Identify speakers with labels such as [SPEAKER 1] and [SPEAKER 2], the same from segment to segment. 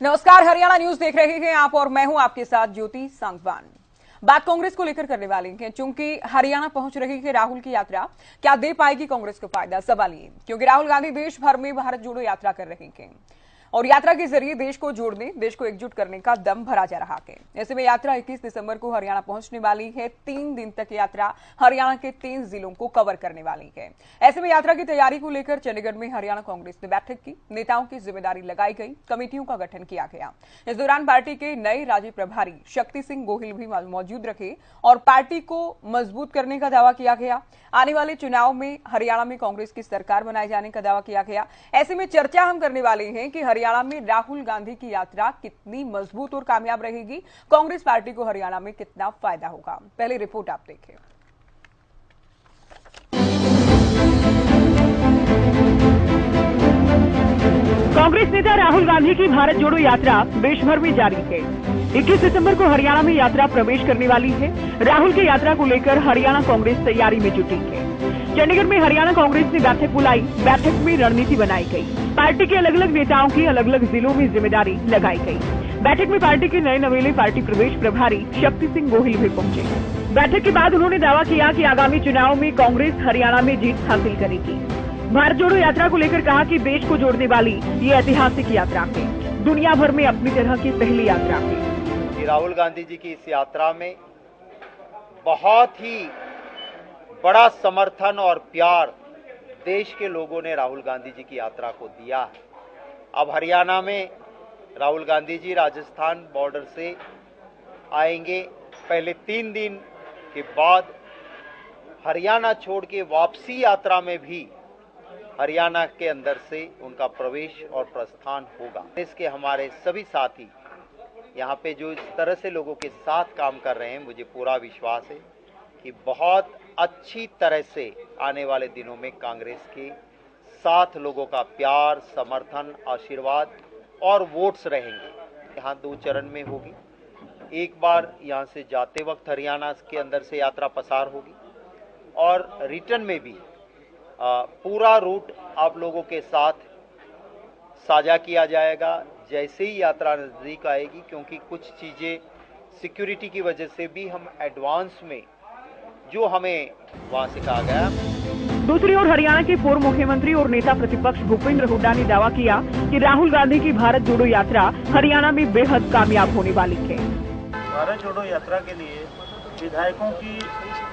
[SPEAKER 1] नमस्कार, हरियाणा न्यूज देख रहे हैं आप और मैं हूं आपके साथ ज्योति सांगवान। बात कांग्रेस को लेकर करने वाले हैं क्योंकि हरियाणा पहुंच रही है राहुल की यात्रा। क्या दे पाएगी कांग्रेस को फायदा? सवाल ये, क्योंकि राहुल गांधी देश भर में भारत जोड़ो यात्रा कर रहे हैं और यात्रा के जरिए देश को जोड़ने, देश को एकजुट करने का दम भरा जा रहा है। ऐसे में यात्रा 21 दिसंबर को हरियाणा पहुंचने वाली है। 3 दिन तक यात्रा हरियाणा के 3 जिलों को कवर करने वाली है। ऐसे में यात्रा की तैयारी को लेकर चंडीगढ़ में हरियाणा कांग्रेस ने बैठक की। नेताओं की जिम्मेदारी लगाई गई, कमेटियों का गठन किया गया। इस दौरान पार्टी के नए राज्य प्रभारी शक्ति सिंह गोहिल भी मौजूद रखे और पार्टी को मजबूत करने का दावा किया गया। आने वाले चुनाव में हरियाणा में कांग्रेस की सरकार बनाए जाने का दावा किया गया। ऐसे में चर्चा हम करने वाले हैं कि हरियाणा में राहुल गांधी की यात्रा कितनी मजबूत और कामयाब रहेगी, कांग्रेस पार्टी को हरियाणा में कितना फायदा होगा। पहले रिपोर्ट आप देखिए।
[SPEAKER 2] कांग्रेस नेता राहुल गांधी की भारत जोड़ो यात्रा देश भर में जारी है। 21 सितंबर को हरियाणा में यात्रा प्रवेश करने वाली है। राहुल की यात्रा को लेकर हरियाणा कांग्रेस तैयारी में जुटी है। चंडीगढ़ में हरियाणा कांग्रेस ने बैठक बुलाई। बैठक में रणनीति बनाई गई। पार्टी के अलग अलग नेताओं की अलग अलग जिलों में जिम्मेदारी लगाई गई। बैठक में पार्टी के नए नवेले पार्टी प्रदेश प्रभारी शक्ति सिंह गोहिल भी पहुंचे। बैठक के बाद उन्होंने दावा किया कि आगामी चुनाव में कांग्रेस हरियाणा में जीत हासिल करेगी। भारत जोड़ो यात्रा को लेकर कहा कि देश को जोड़ने वाली ये ऐतिहासिक यात्रा है। दुनिया भर में अपनी तरह की पहली यात्रा है।
[SPEAKER 3] राहुल गांधी जी की इस यात्रा में बहुत ही बड़ा समर्थन और प्यार देश के लोगों ने राहुल गांधी जी की यात्रा को दिया है। अब हरियाणा में राहुल गांधी जी राजस्थान बॉर्डर से आएंगे। पहले 3 दिन के बाद हरियाणा छोड़ के वापसी यात्रा में भी हरियाणा के अंदर से उनका प्रवेश और प्रस्थान होगा। इसके हमारे सभी साथी यहाँ पे जो इस तरह से लोगों के साथ काम कर रहे हैं, मुझे पूरा विश्वास है कि बहुत अच्छी तरह से आने वाले दिनों में कांग्रेस के साथ लोगों का प्यार, समर्थन, आशीर्वाद और वोट्स रहेंगे। यहाँ 2 चरण में होगी। एक बार यहाँ से जाते वक्त हरियाणा के अंदर से यात्रा पसार होगी और रिटर्न में भी पूरा रूट आप लोगों के साथ साझा किया जाएगा जैसे ही यात्रा नजदीक आएगी, क्योंकि कुछ चीजें सिक्योरिटी की वजह से भी हम एडवांस में जो हमें वहां से कहा गया।
[SPEAKER 2] दूसरी ओर हरियाणा के पूर्व मुख्यमंत्री और नेता प्रतिपक्ष भूपेंद्र हुड्डा ने दावा किया कि राहुल गांधी की भारत जोड़ो यात्रा हरियाणा में बेहद कामयाब होने वाली है।
[SPEAKER 4] भारत जोड़ो यात्रा के लिए विधायकों की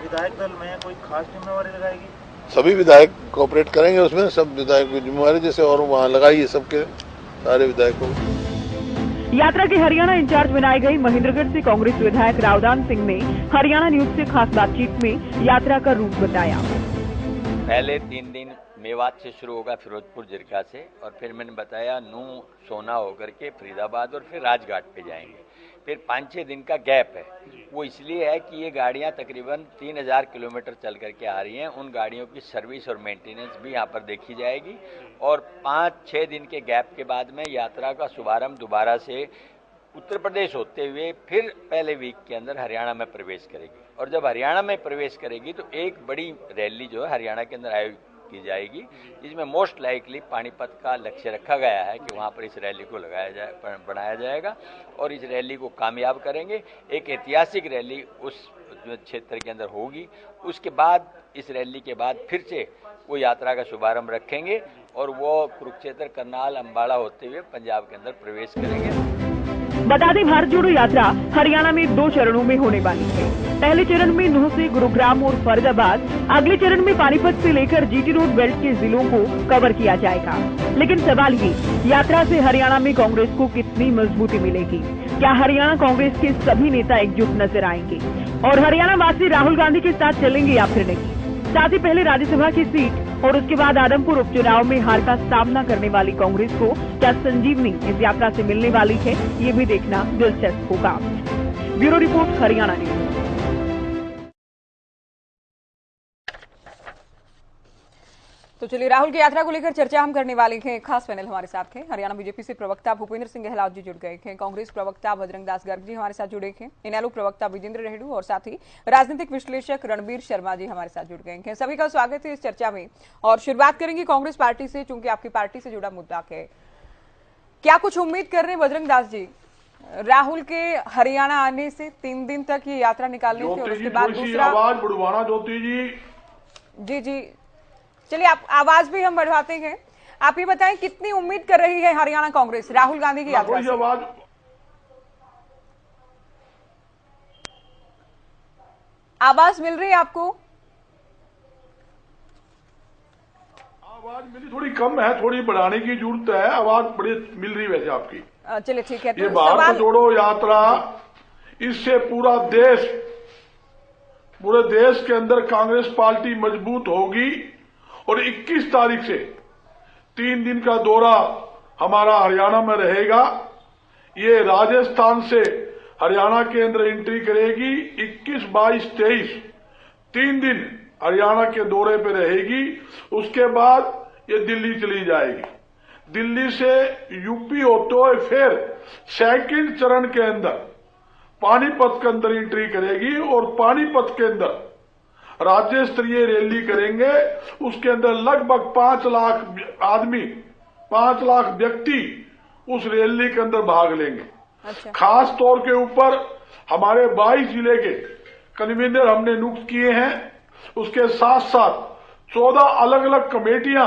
[SPEAKER 4] विधायक दल में कोई खास जिम्मेवारी लगाएगी?
[SPEAKER 5] सभी विधायक कोऑपरेट करेंगे उसमें। सब विधायक की जिम्मेवारी जैसे और वहाँ लगाई है सबके सारे विधायकों।
[SPEAKER 2] यात्रा के हरियाणा इंचार्ज बनाए गए महेंद्रगढ़ से कांग्रेस विधायक रावदान सिंह ने हरियाणा न्यूज से खास बातचीत में यात्रा का रूट बताया।
[SPEAKER 6] पहले 3 दिन मेवात से शुरू होगा, फिरोजपुर जिरका से, और फिर मैंने बताया नूह सोना होकर के फरीदाबाद और फिर राजघाट पे जाएंगे। फिर 5-6 दिन का गैप है। वो इसलिए है कि ये गाड़ियां तकरीबन 3000 किलोमीटर चल करके आ रही हैं। उन गाड़ियों की सर्विस और मेंटेनेंस भी यहाँ पर देखी जाएगी और 5-6 दिन के गैप के बाद में यात्रा का शुभारंभ दोबारा से उत्तर प्रदेश होते हुए फिर पहले वीक के अंदर हरियाणा में प्रवेश करेगी। और जब हरियाणा में प्रवेश करेगी तो एक बड़ी रैली जो है हरियाणा के अंदर आयोजित की जाएगी, जिसमें मोस्ट लाइकली पानीपत का लक्ष्य रखा गया है कि वहां पर इस रैली को बनाया जाएगा और इस रैली को कामयाब करेंगे। एक ऐतिहासिक रैली उस क्षेत्र के अंदर होगी। उसके बाद इस रैली के बाद फिर से वो यात्रा का शुभारंभ रखेंगे और वो कुरुक्षेत्र, करनाल, अम्बाड़ा होते हुए पंजाब के अंदर प्रवेश करेंगे।
[SPEAKER 2] बता दें, भारत जोड़ो यात्रा हरियाणा में 2 चरणों में होने वाली है। पहले चरण में नूह से गुरुग्राम और फरीदाबाद, अगले चरण में पानीपत से लेकर जीटी रोड बेल्ट के जिलों को कवर किया जाएगा। लेकिन सवाल ये, यात्रा से हरियाणा में कांग्रेस को कितनी मजबूती मिलेगी? क्या हरियाणा कांग्रेस के सभी नेता एकजुट नजर आएंगे और हरियाणा वासी राहुल गांधी के साथ चलेंगे या फिर नहीं? साथ ही पहले राज्यसभा की सीट और उसके बाद आदमपुर उपचुनाव में हार का सामना करने वाली कांग्रेस को क्या संजीवनी इस यात्रा से मिलने वाली है, ये भी देखना दिलचस्प होगा। Bureau report, Haryana news.
[SPEAKER 1] तो चलिए, राहुल की यात्रा को लेकर चर्चा हम करने वाले हैं। खास पैनल हमारे साथ हैं। हरियाणा बीजेपी से प्रवक्ता भूपेंद्र सिंह गहलोत जी जुड़ गए हैं, कांग्रेस प्रवक्ता बजरंग दास गर्ग जी हमारे साथ जुड़े हैं, इनेलो प्रवक्ता विजेंद्र रेहडू और साथ ही राजनीतिक विश्लेषक रणबीर शर्मा जी हमारे साथ जुड़ गए हैं। सभी का स्वागत है इस चर्चा में और शुरुआत करेंगे कांग्रेस पार्टी से, चूंकि आपकी पार्टी से जुड़ा मुद्दा है। क्या कुछ उम्मीद कर रहे हैं बजरंग दास जी राहुल के हरियाणा आने से? 3 दिन तक ये यात्रा निकालने की और उसके बाद दूसरा
[SPEAKER 7] आवाज बढ़वाना ज्योति जी।
[SPEAKER 1] जी जी, चलिए आप आवाज भी हम बढ़वाते हैं। आप ये बताएं कितनी उम्मीद कर रही है हरियाणा कांग्रेस राहुल गांधी की यात्रा से? आवाज मिल रही है आपको?
[SPEAKER 7] आवाज मेरी थोड़ी कम है, थोड़ी बढ़ाने की जरूरत है। आवाज बड़ी मिल रही वैसे आपकी।
[SPEAKER 1] चलिए ठीक है।
[SPEAKER 7] ये भारत जोड़ो यात्रा, इससे पूरे देश के अंदर कांग्रेस पार्टी मजबूत होगी। और 21 तारीख से 3 दिन का दौरा हमारा हरियाणा में रहेगा। ये राजस्थान से हरियाणा के अंदर एंट्री करेगी। 21, 22, 23 3 दिन हरियाणा के दौरे पे रहेगी। उसके बाद ये दिल्ली चली जाएगी। दिल्ली से यूपी होते हुए फिर सेकंड चरण के अंदर पानीपत के अंदर एंट्री करेगी और पानीपत के अंदर राज्य स्तरीय रैली करेंगे। उसके अंदर लगभग 5 लाख आदमी, 5 लाख व्यक्ति उस रैली के अंदर भाग लेंगे।
[SPEAKER 1] अच्छा। खास
[SPEAKER 7] तौर के ऊपर हमारे 22 जिले के कन्वीनर हमने नियुक्त किए हैं। उसके साथ साथ 14 अलग अलग कमेटियां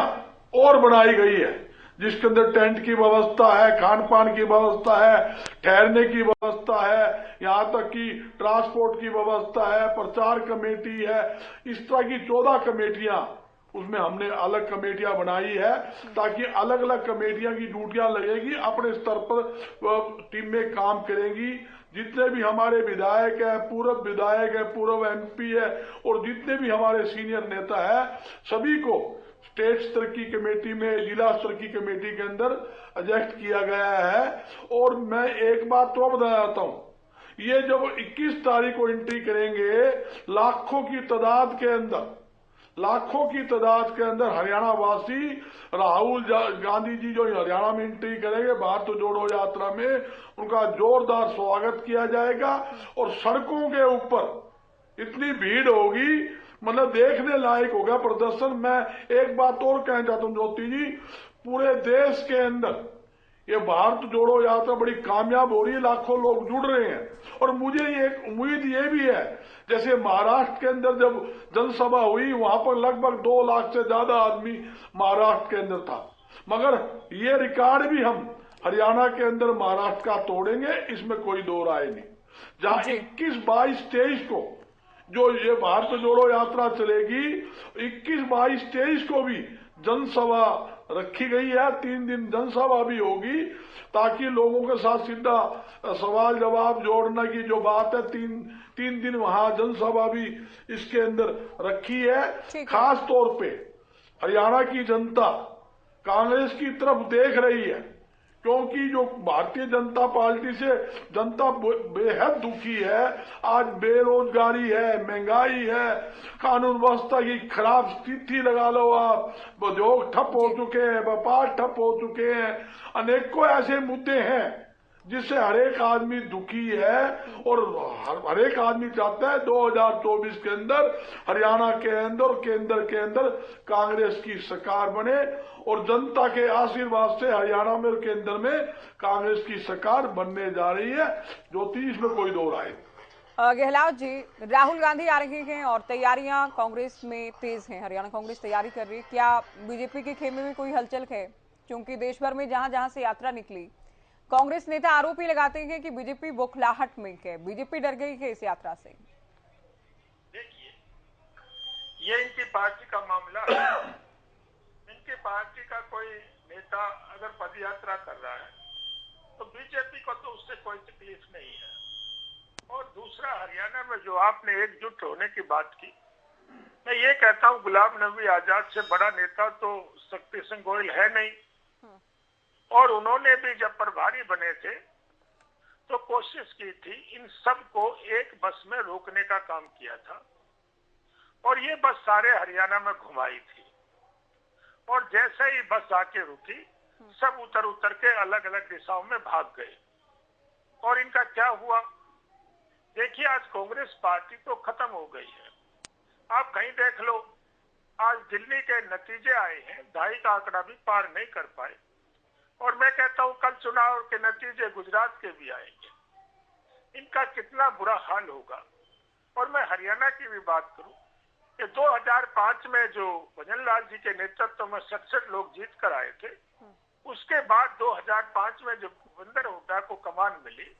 [SPEAKER 7] और बनाई गई है, जिसके अंदर टेंट की व्यवस्था है, खान पान की व्यवस्था है, ठहरने की व्यवस्था है, यहां तक कि ट्रांसपोर्ट की व्यवस्था है, प्रचार कमेटी है। इस तरह की 14 कमेटियां उसमें हमने अलग कमेटियां बनाई है, ताकि अलग अलग कमेटियां की ड्यूटियां लगेगी, अपने स्तर पर टीम में काम करेंगी। जितने भी हमारे विधायक है, पूर्व विधायक है, पूर्व एमपी है और जितने भी हमारे सीनियर नेता है, सभी को स्टेट स्तर की कमेटी में, जिला स्तर की कमेटी के अंदर एडजस्ट किया गया है। और मैं एक बात तो बताता हूं, ये जब 21 तारीख को एंट्री करेंगे, लाखों की तादाद के अंदर हरियाणा वासी राहुल गांधी जी जो हरियाणा में एंट्री करेंगे भारत जोड़ो यात्रा में, उनका जोरदार स्वागत किया जाएगा। और सड़कों के ऊपर इतनी भीड़ होगी, मतलब देखने लायक होगा प्रदर्शन। मैं एक बात और कहना चाहता हूं ज्योति जी, पूरे देश के अंदर ये भारत जोड़ो यात्रा बड़ी कामयाब हो रही है, लाखों लोग जुड़ रहे हैं। और मुझे एक उम्मीद ये भी है, जैसे महाराष्ट्र के अंदर जब जनसभा हुई, वहां पर लगभग 2 लाख से ज्यादा आदमी महाराष्ट्र के अंदर था, मगर ये रिकॉर्ड भी हम हरियाणा के अंदर महाराष्ट्र का तोड़ेंगे, इसमें कोई दो राय नहीं। जहां 21, 22, 23 को जो ये भारत जोड़ो यात्रा चलेगी, 21, 22, 23 को भी जनसभा रखी गई है। 3 दिन जनसभा भी होगी, ताकि लोगों के साथ सीधा सवाल जवाब जोड़ने की जो बात है, 3 दिन वहां जनसभा भी इसके अंदर रखी है। खास तौर पे हरियाणा की जनता कांग्रेस की तरफ देख रही है, क्योंकि जो भारतीय जनता पार्टी से जनता बेहद दुखी है। आज बेरोजगारी है, महंगाई है, कानून व्यवस्था की खराब स्थिति लगा लो आप, उद्योग ठप हो चुके हैं, व्यापार ठप हो चुके हैं, अनेकों ऐसे मुद्दे हैं जिससे हर एक आदमी दुखी है। और हर एक आदमी चाहता है 2024 के अंदर हरियाणा के अंदर और केंद्र के अंदर कांग्रेस की सरकार बने, और जनता के आशीर्वाद से हरियाणा में और केंद्र में कांग्रेस की सरकार बनने जा रही है। ज्योति, इसमें कोई दो राय नहीं।
[SPEAKER 1] गहलोत जी, राहुल गांधी आ रहे हैं और तैयारियां कांग्रेस में तेज हैं, हरियाणा कांग्रेस तैयारी कर रही है। क्या बीजेपी के खेमे में कोई हलचल है? क्योंकि देश भर में जहां जहां से यात्रा निकली, कांग्रेस नेता आरोप ही लगाते हैं कि बीजेपी बौखलाहट में है, बीजेपी डर गई है इस यात्रा से।
[SPEAKER 8] देखिए, ये इनकी पार्टी का मामला है। इनकी पार्टी का कोई नेता अगर पदयात्रा कर रहा है तो बीजेपी को तो उससे कोई तकलीफ नहीं है। और दूसरा, हरियाणा में जो आपने एकजुट होने की बात की, मैं ये कहता हूँ गुलाम नबी आजाद से बड़ा नेता तो शक्ति सिंह गोयल है नहीं। और उन्होंने भी जब प्रभारी बने थे तो कोशिश की थी इन सब को एक बस में रोकने का काम किया था, और ये बस सारे हरियाणा में घुमाई थी। और जैसे ही बस आके रुकी, सब उतर के अलग अलग दिशाओं में भाग गए। और इनका क्या हुआ? देखिए, आज कांग्रेस पार्टी तो खत्म हो गई है। आप कहीं देख लो, आज दिल्ली के नतीजे आए हैं, 2.5 का आंकड़ा भी पार नहीं कर पाए। और मैं कहता हूं कल चुनाव के नतीजे गुजरात के भी आएंगे, इनका कितना बुरा हाल होगा। और मैं हरियाणा की भी बात करूं कि 2005 में जो भजन लाल जी के नेतृत्व में 67 लोग जीत कर आए थे, उसके बाद 2005 में जब भूपेंद्र हुड्डा को कमान मिली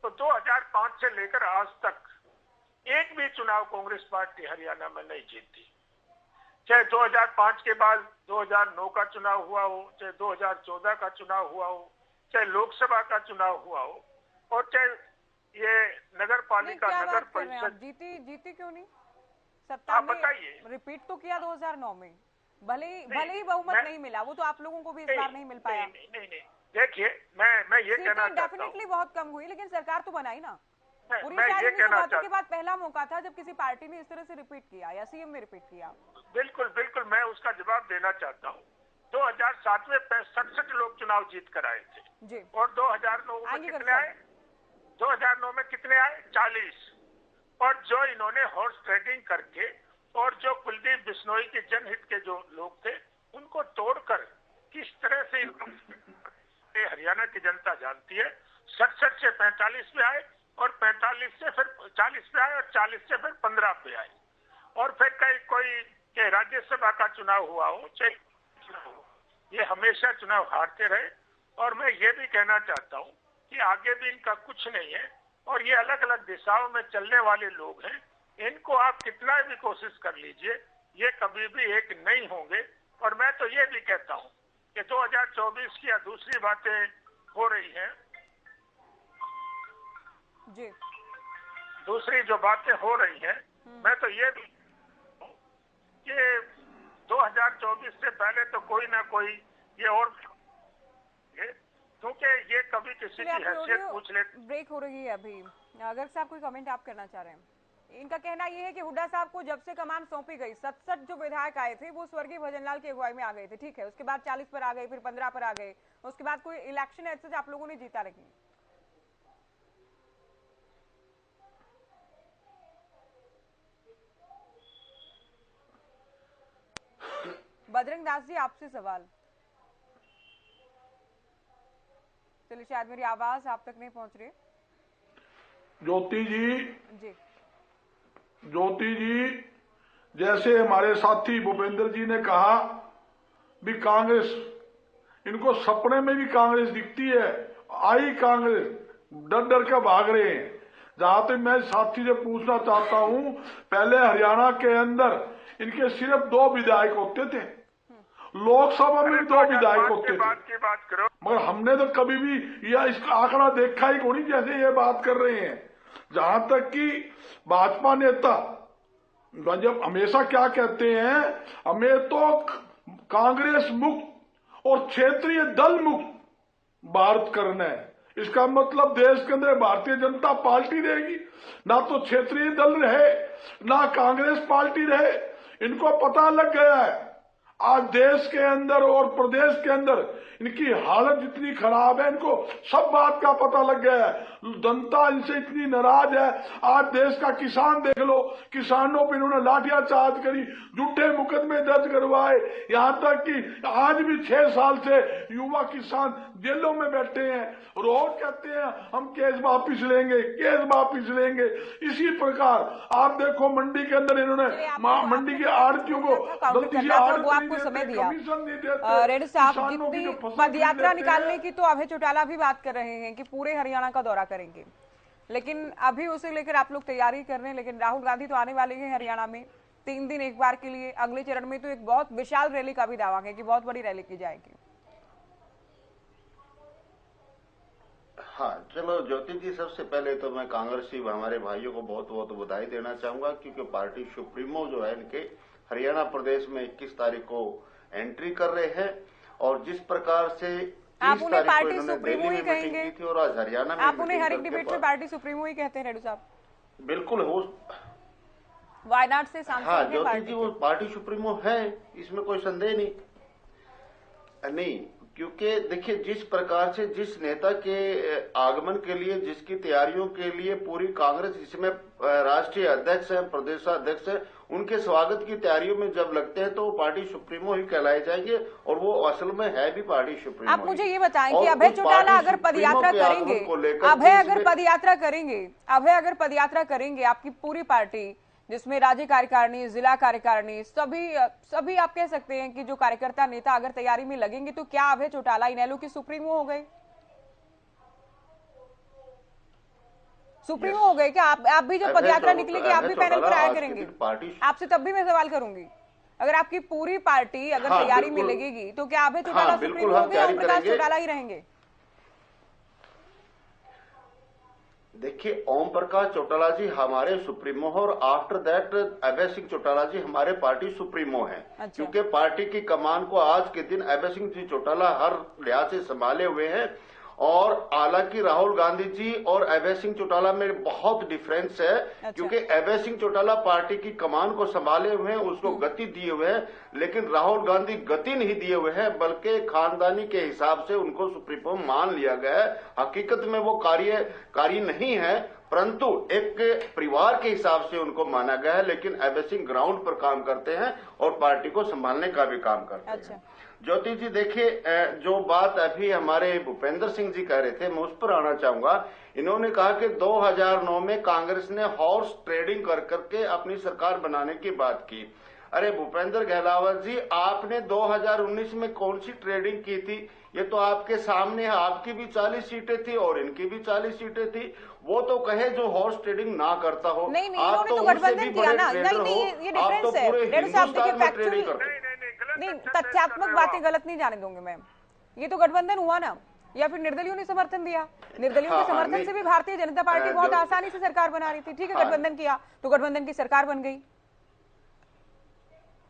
[SPEAKER 8] तो 2005 से लेकर आज तक एक भी चुनाव कांग्रेस पार्टी हरियाणा में नहीं जीती। चाहे 2005 के बाद 2009 का चुनाव हुआ हो, चाहे 2014 का चुनाव हुआ हो, चाहे लोकसभा का चुनाव हुआ हो, और चाहे ये नगर पालिका नगर परिषद।
[SPEAKER 1] जीती क्यों नहीं? सत्ता में
[SPEAKER 8] बताइए।
[SPEAKER 1] रिपीट तो किया 2009 में, भले ही बहुमत नहीं मिला, वो तो आप लोगों को भी इस बार नहीं मिल पाया।
[SPEAKER 8] नहीं, देखिए मैं ये कहना चाहता हूं,
[SPEAKER 1] डेफिनेटली बहुत कम हुई, लेकिन सरकार तो बनाई ना। पूरी
[SPEAKER 8] मैं ये कहना चाहता
[SPEAKER 1] के बाद पहला मौका था जब किसी पार्टी ने इस तरह से रिपीट किया या सीएम ने रिपीट किया।
[SPEAKER 8] बिल्कुल मैं उसका जवाब देना चाहता हूँ। 2007 में 67 लोग चुनाव जीत कर आए थे
[SPEAKER 1] जी।
[SPEAKER 8] और 2009 में कितने आए? 2009 में कितने आए? 40। और जो इन्होंने हॉर्स ट्रेडिंग करके और जो कुलदीप बिश्नोई के जनहित के जो लोग थे उनको तोड़कर किस तरह से हरियाणा की जनता जानती है। 67 से 45 पे आए और 45 से फिर 40 पे आए और 40 से फिर 15 पे आए, और फिर कोई राज्यसभा का चुनाव हुआ हो, चाहे ये हमेशा चुनाव हारते रहे। और मैं ये भी कहना चाहता हूँ कि आगे भी इनका कुछ नहीं है और ये अलग अलग दिशाओं में चलने वाले लोग हैं। इनको आप कितना भी कोशिश कर लीजिए, ये कभी भी एक नहीं होंगे। और मैं तो ये भी कहता हूँ कि 2024 की या दूसरी बातें हो रही हैं
[SPEAKER 1] जी,
[SPEAKER 8] दूसरी जो बातें हो रही हैं, मैं तो ये भी कि 2024 से पहले तो कोई ना कोई ये और, क्योंकि ये कभी किसी की हैसियत पूछ ले।
[SPEAKER 1] ब्रेक हो रही है अभी। अगर साहब कोई कमेंट आप करना चाह रहे हैं? इनका कहना यह है कि हुड्डा साहब को जब से कमान सौंपी गई, 67 जो विधायक आए थे वो स्वर्गीय भजनलाल की अगुवाई में आ गए थे, ठीक है, उसके बाद 40 पर आ गए, फिर 15 पर आ गए, उसके बाद कोई इलेक्शन ऐसे आप लोगों ने जीता नहीं। बजरंग दास जी आपसे सवाल। चलिए, शायद मेरी आवाज आप तक नहीं पहुंच रही।
[SPEAKER 7] ज्योति
[SPEAKER 1] जी,
[SPEAKER 7] जैसे हमारे साथी भूपेंद्र जी ने कहा भी कांग्रेस, इनको सपने में भी कांग्रेस दिखती है, आई कांग्रेस, डर डर के भाग रहे हैं। जहां तक मैं साथी से पूछना चाहता हूं, पहले हरियाणा के अंदर इनके सिर्फ 2 विधायक होते थे, लोकसभा में भी 2 विधायक होते थे,
[SPEAKER 8] बात करो।
[SPEAKER 7] मगर हमने तो कभी भी यह इसका आंकड़ा देखा ही नहीं जैसे ये बात कर रहे हैं। जहां तक कि भाजपा नेता जब हमेशा क्या कहते हैं, हमें तो कांग्रेस मुक्त और क्षेत्रीय दल मुक्त भारत करना है। इसका मतलब देश के अंदर भारतीय जनता पार्टी रहेगी, ना तो क्षेत्रीय दल रहे ना कांग्रेस पार्टी रहे। इनको पता लग गया है आज देश के अंदर और प्रदेश के अंदर इनकी हालत जितनी खराब है, इनको सब बात का पता लग गया है। जनता इनसे इतनी नाराज है। आज देश का किसान देख लो, किसानों पर इन्होंने लाठियाचार्ज करी, झूठे मुकदमे दर्ज करवाए, यहां तक कि आज भी 6 साल से युवा किसान जेलों में बैठे हैं। रोज कहते हैं हम केस वापिस लेंगे। इसी प्रकार आप देखो मंडी के अंदर इन्होंने मंडी के आड़तियों को
[SPEAKER 1] आपको समय दिया। रेड्डी साहब, जितनी पदयात्रा निकालने की तो अभय चौटाला भी बात कर रहे हैं कि पूरे हरियाणा का दौरा करेंगे, लेकिन अभी उसे लेकर आप लोग तैयारी कर रहे हैं। लेकिन राहुल गांधी तो आने वाले हैं हरियाणा में 3 दिन एक बार के लिए। अगले चरण में तो एक बहुत विशाल रैली का भी दावा है कि बहुत बड़ी रैली की जाएगी।
[SPEAKER 9] हाँ, चलो ज्योति जी, सबसे पहले तो मैं कांग्रेसी हमारे भाइयों को बहुत बहुत बधाई देना चाहूंगा, क्योंकि पार्टी सुप्रीमो जो है इनके हरियाणा प्रदेश में 21 तारीख को एंट्री कर रहे हैं। और जिस प्रकार से
[SPEAKER 1] आप उन्हें पार्टी सुप्रीमो ही कहेंगे
[SPEAKER 9] थी और आज हरियाणा में
[SPEAKER 1] आप उन्हें हर एक डिबेट में पार्टी सुप्रीमो ही कहते हैं रेड्डी साहब।
[SPEAKER 9] बिल्कुल हो,
[SPEAKER 1] वायनाड से सांसद
[SPEAKER 9] हाँ ज्योति जी, वो पार्टी सुप्रीमो है, इसमें कोई संदेह नहीं। क्योंकि देखिए, जिस प्रकार से जिस नेता के आगमन के लिए, जिसकी तैयारियों के लिए पूरी कांग्रेस, जिसमें राष्ट्रीय अध्यक्ष है, प्रदेशाध्यक्ष है, उनके स्वागत की तैयारियों में जब लगते हैं तो वो पार्टी सुप्रीमो ही कहलाए जाएंगे, और वो असल में है भी पार्टी सुप्रीमो।
[SPEAKER 1] आप मुझे ये बताएं कि अभय चौटाला अगर पदयात्रा करेंगे, अभय अगर पदयात्रा करेंगे, आपकी पूरी पार्टी जिसमें राज्य कार्यकारिणी, जिला कार्यकारिणी, सभी आप कह सकते हैं कि जो कार्यकर्ता नेता अगर तैयारी में लगेंगे, तो क्या अभय चौटाला इनेलो की सुप्रीमो हो गए? सुप्रीमो हो गए क्या? आप भी जब पदयात्रा निकलेगी, आप भी पैनल पर आया करेंगे? आपसे तब भी मैं सवाल करूंगी, अगर आपकी पूरी पार्टी अगर तैयारी में लगेगी, तो क्या अभय चौटाला सुप्रीमो हो गए, ओम प्रकाश चौटाला ही रहेंगे?
[SPEAKER 9] देखिए, ओम प्रकाश चौटाला जी हमारे सुप्रीमो हैं, और आफ्टर दैट अभय सिंह चौटाला जी हमारे पार्टी सुप्रीमो हैं।
[SPEAKER 1] अच्छा।
[SPEAKER 9] क्योंकि पार्टी की कमान को आज के दिन अभय सिंह जी चौटाला हर लिहाज से संभाले हुए हैं, और हालांकि राहुल गांधी जी और अभय सिंह चौटाला में बहुत डिफरेंस है।
[SPEAKER 1] अच्छा।
[SPEAKER 9] क्योंकि अभय सिंह चौटाला पार्टी की कमान को संभाले हुए हैं, उसको गति दिए हुए हैं, लेकिन राहुल गांधी गति नहीं दिए हुए हैं, बल्कि खानदानी के हिसाब से उनको सुप्रीमो मान लिया गया है। हकीकत में वो कार्य नहीं है, परंतु एक परिवार के हिसाब से उनको माना गया है। लेकिन अभय सिंह ग्राउंड पर काम करते हैं और पार्टी को संभालने का भी काम करते हैं। ज्योति जी, देखिए, जो बात अभी हमारे भूपेंद्र सिंह जी कह रहे थे, मैं उस पर आना चाहूंगा। इन्होंने कहा कि 2009 में कांग्रेस ने हॉर्स ट्रेडिंग कर करके अपनी सरकार बनाने की बात की। अरे भूपेंद्र गहलावत जी, आपने 2019 में कौन सी ट्रेडिंग की थी? ये तो आपके सामने है, आपकी भी 40 सीटें थी और इनकी भी 40 सीटें थी। वो तो कहे जो हॉर्स ट्रेडिंग ना करता हो।
[SPEAKER 1] नहीं, इन्होंने तो गठबंधन किया ना। नहीं, ये डिफरेंस है। नहीं, तथ्यात्मक बातें गलत नहीं जाने दूंगी मैं। ये तो गठबंधन हुआ ना, या फिर निर्दलियों ने समर्थन दिया? निर्दलियों के समर्थन से भी भारतीय जनता पार्टी बहुत आसानी से सरकार बना रही थी। ठीक है, गठबंधन किया तो गठबंधन की सरकार बन गई।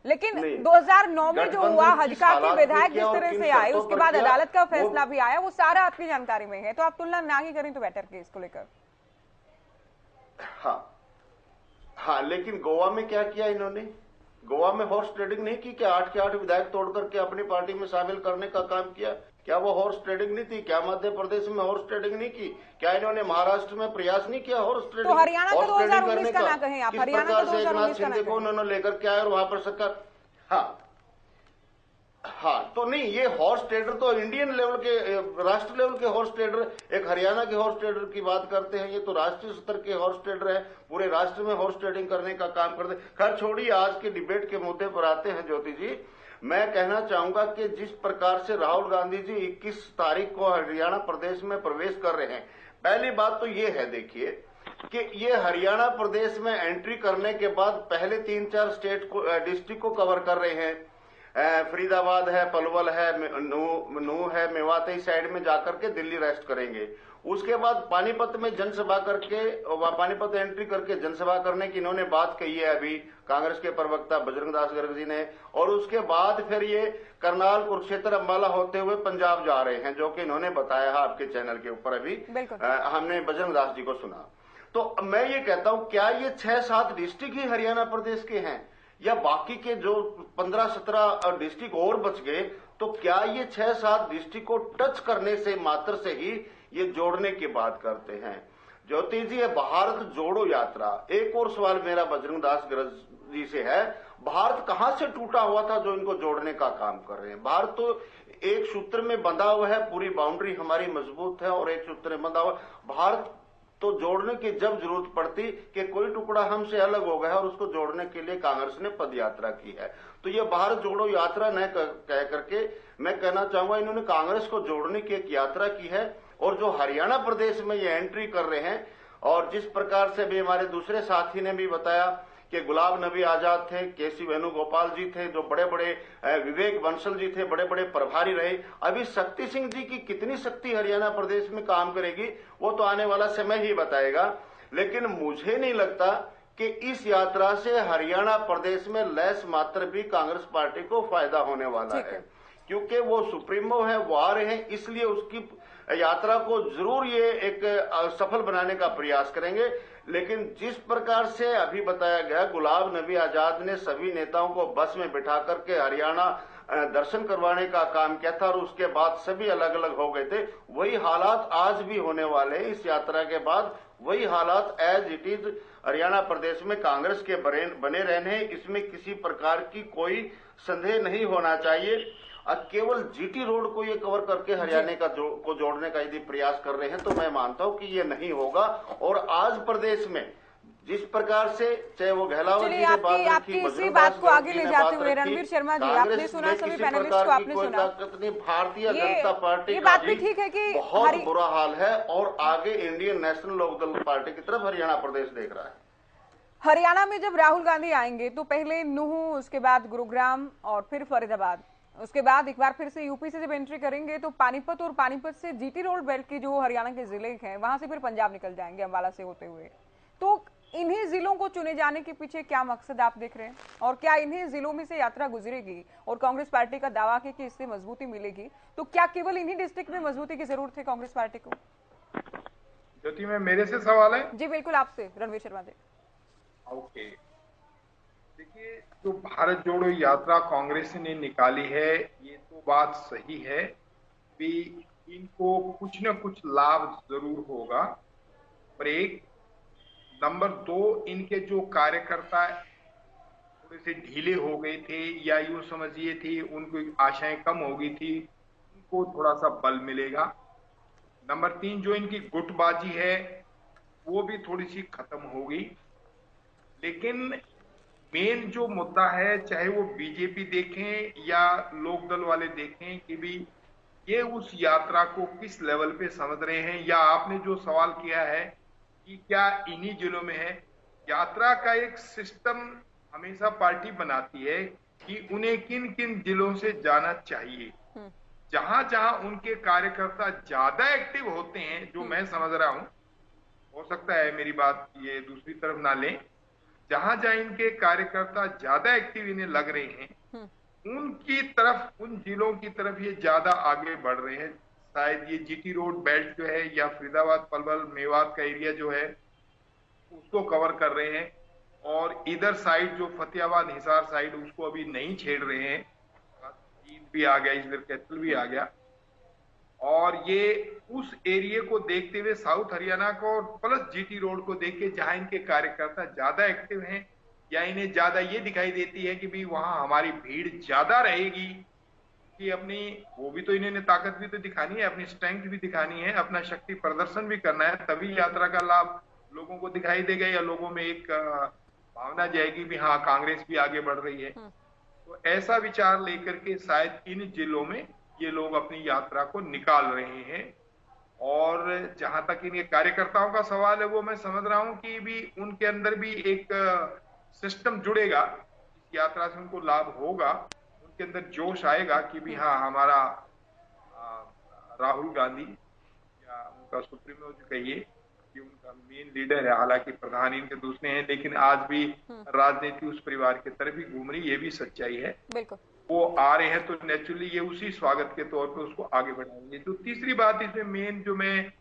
[SPEAKER 1] लेकिन 2009 में जो हुआ, हजका के विधायक जिस तरह से आए, उसके बाद अदालत का फैसला भी आया, वो सारा आपकी जानकारी में है। तो आप तुलना ना ही करें तो बेटर केस को लेकर।
[SPEAKER 9] हाँ, लेकिन गोवा में क्या किया इन्होंने? गोवा में हॉर्स ट्रेडिंग नहीं की? क्या 8 के 8 विधायक तोड़ करके अपनी पार्टी में शामिल करने का काम किया? क्या वो हॉर्स ट्रेडिंग नहीं थी? क्या मध्य प्रदेश में हॉर्स ट्रेडिंग नहीं की? क्या इन्होंने महाराष्ट्र में प्रयास नहीं किया हॉर्स ट्रेडिंग?
[SPEAKER 1] तो हरियाणा का 2019 का ना कहें आप, हरियाणा का 2019 का ना
[SPEAKER 9] को उन्होंने लेकर के आए और वहां पर सरकार। हाँ, तो नहीं, ये हॉर्स ट्रेडर तो इंडियन लेवल के, राष्ट्र लेवल के हॉर्स ट्रेडर, एक हरियाणा के हॉर्स ट्रेडर की बात करते हैं। ये तो राष्ट्रीय स्तर के हॉर्स ट्रेडर है, पूरे राष्ट्र में हॉर्स ट्रेडिंग करने का काम करते हैं। खैर छोड़िए, आज के डिबेट के मुद्दे पर आते हैं। ज्योति जी, मैं कहना चाहूंगा कि जिस प्रकार से राहुल गांधी जी 21 तारीख को हरियाणा प्रदेश में प्रवेश कर रहे हैं, पहली बात तो ये है, देखिए कि ये हरियाणा प्रदेश में एंट्री करने के बाद पहले 3-4 स्टेट को, डिस्ट्रिक्ट को कवर कर रहे हैं। फरीदाबाद है, पलवल है, नूह है, मेवात साइड में जाकर के दिल्ली रेस्ट करेंगे। उसके बाद पानीपत में जनसभा करके, पानीपत एंट्री करके जनसभा करने की इन्होंने बात कही है अभी कांग्रेस के प्रवक्ता बजरंग दास गर्ग जी ने। और उसके बाद फिर ये करनाल, कुरुक्षेत्र, अंबाला होते हुए पंजाब जा रहे हैं, जो कि इन्होंने बताया है आपके चैनल के ऊपर अभी हमने बजरंग दास जी को सुना। तो मैं ये कहता हूं, क्या ये 6-7 डिस्ट्रिक्ट ही हरियाणा प्रदेश के हैं, या बाकी के जो 15-17 डिस्ट्रिक्ट और बच गए? तो क्या ये 6-7 डिस्ट्रिक्ट को टच करने से मात्र से ही ये जोड़ने की बात करते हैं? ज्योति जी, है भारत जोड़ो यात्रा। एक और सवाल मेरा बजरंग दास गर्ग जी से है, भारत कहां से टूटा हुआ था जो इनको जोड़ने का काम कर रहे हैं? भारत तो एक सूत्र में बंधा हुआ है, पूरी बाउंड्री हमारी मजबूत है और एक सूत्र में बंधा हुआ। भारत तो जोड़ने की जब जरूरत पड़ती कि कोई टुकड़ा हमसे अलग हो गया और उसको जोड़ने के लिए कांग्रेस ने पदयात्रा की है। तो ये भारत जोड़ो यात्रा न कह करके मैं कहना चाहूंगा, इन्होंने कांग्रेस को जोड़ने की एक यात्रा की है। और जो हरियाणा प्रदेश में ये एंट्री कर रहे हैं, और जिस प्रकार से भी हमारे दूसरे साथी ने भी बताया कि गुलाब नबी आजाद थे, केसी वेणुगोपाल जी थे, जो बड़े बड़े विवेक बंसल जी थे, बड़े बड़े प्रभारी रहे। अभी शक्ति सिंह जी की कितनी शक्ति हरियाणा प्रदेश में काम करेगी वो तो आने वाला समय ही बताएगा। लेकिन मुझे नहीं लगता कि इस यात्रा से हरियाणा प्रदेश में लेस मात्र भी कांग्रेस पार्टी को फायदा होने वाला है, क्योंकि वो सुप्रीमो है, वो आ रहे हैं, इसलिए उसकी यात्रा को जरूर ये एक सफल बनाने का प्रयास करेंगे। लेकिन जिस प्रकार से अभी बताया गया, गुलाब नबी आजाद ने सभी नेताओं को बस में बिठा करके हरियाणा दर्शन करवाने का काम किया था और उसके बाद सभी अलग अलग हो गए थे। वही हालात आज भी होने वाले हैं। इस यात्रा के बाद वही हालात एज इट इज हरियाणा प्रदेश में कांग्रेस के बने रहने हैं, इसमें किसी प्रकार की कोई संदेह नहीं होना चाहिए। केवल जीटी रोड को ये कवर करके हरियाणा को जोड़ने का यदि प्रयास कर रहे हैं तो मैं मानता हूं कि ये नहीं होगा। और आज प्रदेश में जिस प्रकार से चाहे वो गहलावत जी ने बात रखी,
[SPEAKER 1] आपकी इसी बात को आगे ले जाते हुए रणवीर शर्मा जी, आपने सुना, सभी पैनलिस्ट को आपने सुना,
[SPEAKER 9] भारतीय जनता पार्टी
[SPEAKER 1] ये बात भी ठीक है कि
[SPEAKER 9] बहुत बुरा हाल है और आगे इंडियन नेशनल लोकदल पार्टी की तरफ हरियाणा प्रदेश देख रहा है।
[SPEAKER 1] हरियाणा में जब राहुल गांधी आएंगे तो पहले नूह, उसके बाद गुरुग्राम और फिर फरीदाबाद, उसके बाद एक बार फिर से यूपी से जब एंट्री करेंगे तो पानीपत, और पानीपत से जीटी रोड बेल्ट की जो हरियाणा के जिले हैं वहां से फिर पंजाब निकल जाएंगे अम्बाला से होते हुए। तो इन्हीं जिलों को चुने जाने के पीछे क्या मकसद आप देख रहे हैं, और क्या इन्हीं जिलों में से यात्रा गुजरेगी और कांग्रेस पार्टी का दावा है कि इससे मजबूती मिलेगी, तो क्या केवल इन्हीं डिस्ट्रिक्ट में मजबूती की जरूरत है कांग्रेस पार्टी को?
[SPEAKER 10] ज्योति में मेरे से सवाल है?
[SPEAKER 1] जी बिल्कुल, आपसे रणवीर शर्मा जी।
[SPEAKER 10] ओके, देखिए, जो भारत जोड़ो यात्रा कांग्रेस ने निकाली है ये तो बात सही है कि इनको कुछ न कुछ लाभ जरूर होगा, पर एक नंबर 2, इनके जो कार्यकर्ता थोड़े से ढीले हो गए थे या यूं समझिए थे उनकी आशाएं कम हो गई थी, उनको थोड़ा सा बल मिलेगा। नंबर 3, जो इनकी गुटबाजी है वो भी थोड़ी सी खत्म हो गई। लेकिन मेन जो मुद्दा है, चाहे वो बीजेपी देखें या लोकदल वाले देखें, कि भी ये उस यात्रा को किस लेवल पे समझ रहे हैं, या आपने जो सवाल किया है कि क्या इन्हीं जिलों में है, यात्रा का एक सिस्टम हमेशा पार्टी बनाती है कि उन्हें किन किन जिलों से जाना चाहिए। जहां जहां उनके कार्यकर्ता ज्यादा एक्टिव होते हैं, जो मैं समझ रहा हूं, हो सकता है मेरी बात ये दूसरी तरफ ना लें, जहां जहां इनके कार्यकर्ता ज्यादा एक्टिव इन्हें लग रहे हैं उनकी तरफ, उन जिलों की तरफ ये ज्यादा आगे बढ़ रहे हैं। शायद ये जीटी रोड बेल्ट जो है या फरीदाबाद, पलवल, मेवात का एरिया जो है उसको कवर कर रहे हैं, और इधर साइड जो फतेहाबाद, हिसार साइड, उसको अभी नहीं छेड़ रहे हैं। जींद भी आ गया, इधर कैथल भी आ गया, और ये उस एरिया को देखते हुए साउथ हरियाणा को और प्लस जीटी रोड को देख के जहां इनके कार्यकर्ता ज्यादा एक्टिव हैं या इन्हें ज्यादा ये दिखाई देती है कि भी वहां हमारी भीड़ ज्यादा रहेगी, कि अपनी वो भी तो इन्होंने ताकत भी तो दिखानी है, अपनी स्ट्रेंथ भी दिखानी है, अपना शक्ति प्रदर्शन भी करना है, तभी यात्रा का लाभ लोगों को दिखाई देगा या लोगों में एक भावना जाएगी भी हाँ कांग्रेस भी आगे बढ़ रही है। तो ऐसा विचार लेकर के शायद इन जिलों में ये लोग अपनी यात्रा को निकाल रहे हैं। और जहां तक इनके कार्यकर्ताओं का सवाल है, वो मैं समझ रहा हूं कि भी उनके अंदर भी एक सिस्टम जुड़ेगा, इस यात्रा से उनको लाभ होगा, उनके अंदर जोश आएगा कि भी हाँ हमारा राहुल गांधी या उनका सुप्रीमो जो कहिए कि उनका मेन लीडर है, हालांकि प्रधान इनके दूसरे हैं, लेकिन आज भी राजनीति उस परिवार की तरफ ही घूम रही, ये भी सच्चाई है।
[SPEAKER 1] बिल्कुल,
[SPEAKER 10] वो आ रहे हैं तो नेचुरली ये उसी स्वागत के तौर पे उसको आगे बढ़ाएंगे। तो तीसरी बात इसमें मेन जो मैं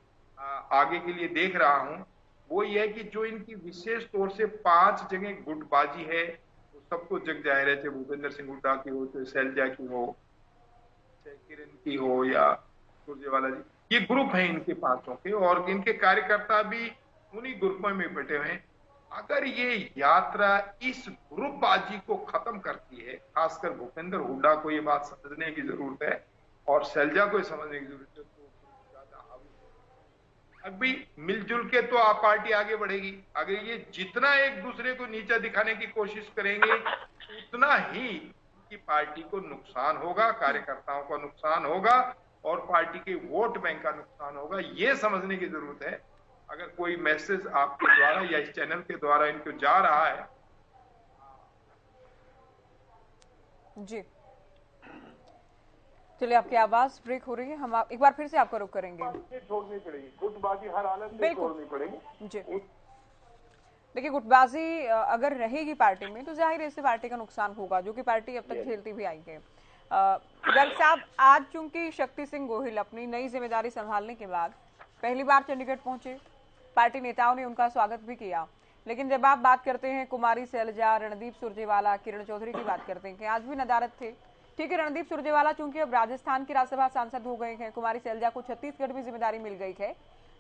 [SPEAKER 10] आगे के लिए देख रहा हूं वो ये है कि जो इनकी विशेष तौर से 5 जगह गुटबाजी है, वो सबको जग जाहिर है, चाहे भूपेंद्र सिंह हुड्डा की हो, चाहे शैलजा की हो, चाहे किरण की हो या सुरजेवाला जी, ये ग्रुप है इनके 5 के, और इनके कार्यकर्ता भी उन्हीं ग्रुपों में बैठे हुए हैं। अगर ये यात्रा इस ग्रुपबाजी को खत्म करती है, खासकर भूपेंद्र हुड्डा को ये बात समझने की जरूरत है और शैलजा को समझने की जरूरत है, तो अभी मिलजुल के तो आप पार्टी आगे बढ़ेगी। अगर ये जितना एक दूसरे को नीचा दिखाने की कोशिश करेंगे उतना ही की पार्टी को नुकसान होगा, कार्यकर्ताओं को नुकसान होगा और पार्टी के वोट बैंक का नुकसान होगा। ये समझने की जरूरत है। अगर कोई मैसेज आपके द्वारा या इस चैनल के द्वारा इनको जा रहा है।
[SPEAKER 1] जी चलिए, आपकी आवाज ब्रेक हो रही है, हम एक बार फिर से आपका रुख करेंगे।
[SPEAKER 7] छोड़नी पड़ेगी गुटबाजी, हर हालत में छोड़नी पड़ेगी।
[SPEAKER 1] जी देखिए, गुटबाजी अगर रहेगी पार्टी में तो जाहिर है इससे पार्टी का नुकसान होगा, जो कि पार्टी अब तक झेलती भी आई है। गर्ग साहब, आज चूंकि शक्ति सिंह गोहिल अपनी नई जिम्मेदारी संभालने के बाद पहली बार चंडीगढ़ पहुंचे, पार्टी नेताओं ने उनका स्वागत भी किया, लेकिन जब आप बात करते हैं कुमारी शैलजा, रणदीप सुरजेवाला, किरण चौधरी की बात करते हैं कि आज भी नदारद थे, ठीक है, रणदीप सुरजेवाला चूंकि अब राजस्थान के राज्यसभा सांसद हो गए हैं, कुमारी सैलजा को छत्तीसगढ़ में जिम्मेदारी मिल गई है,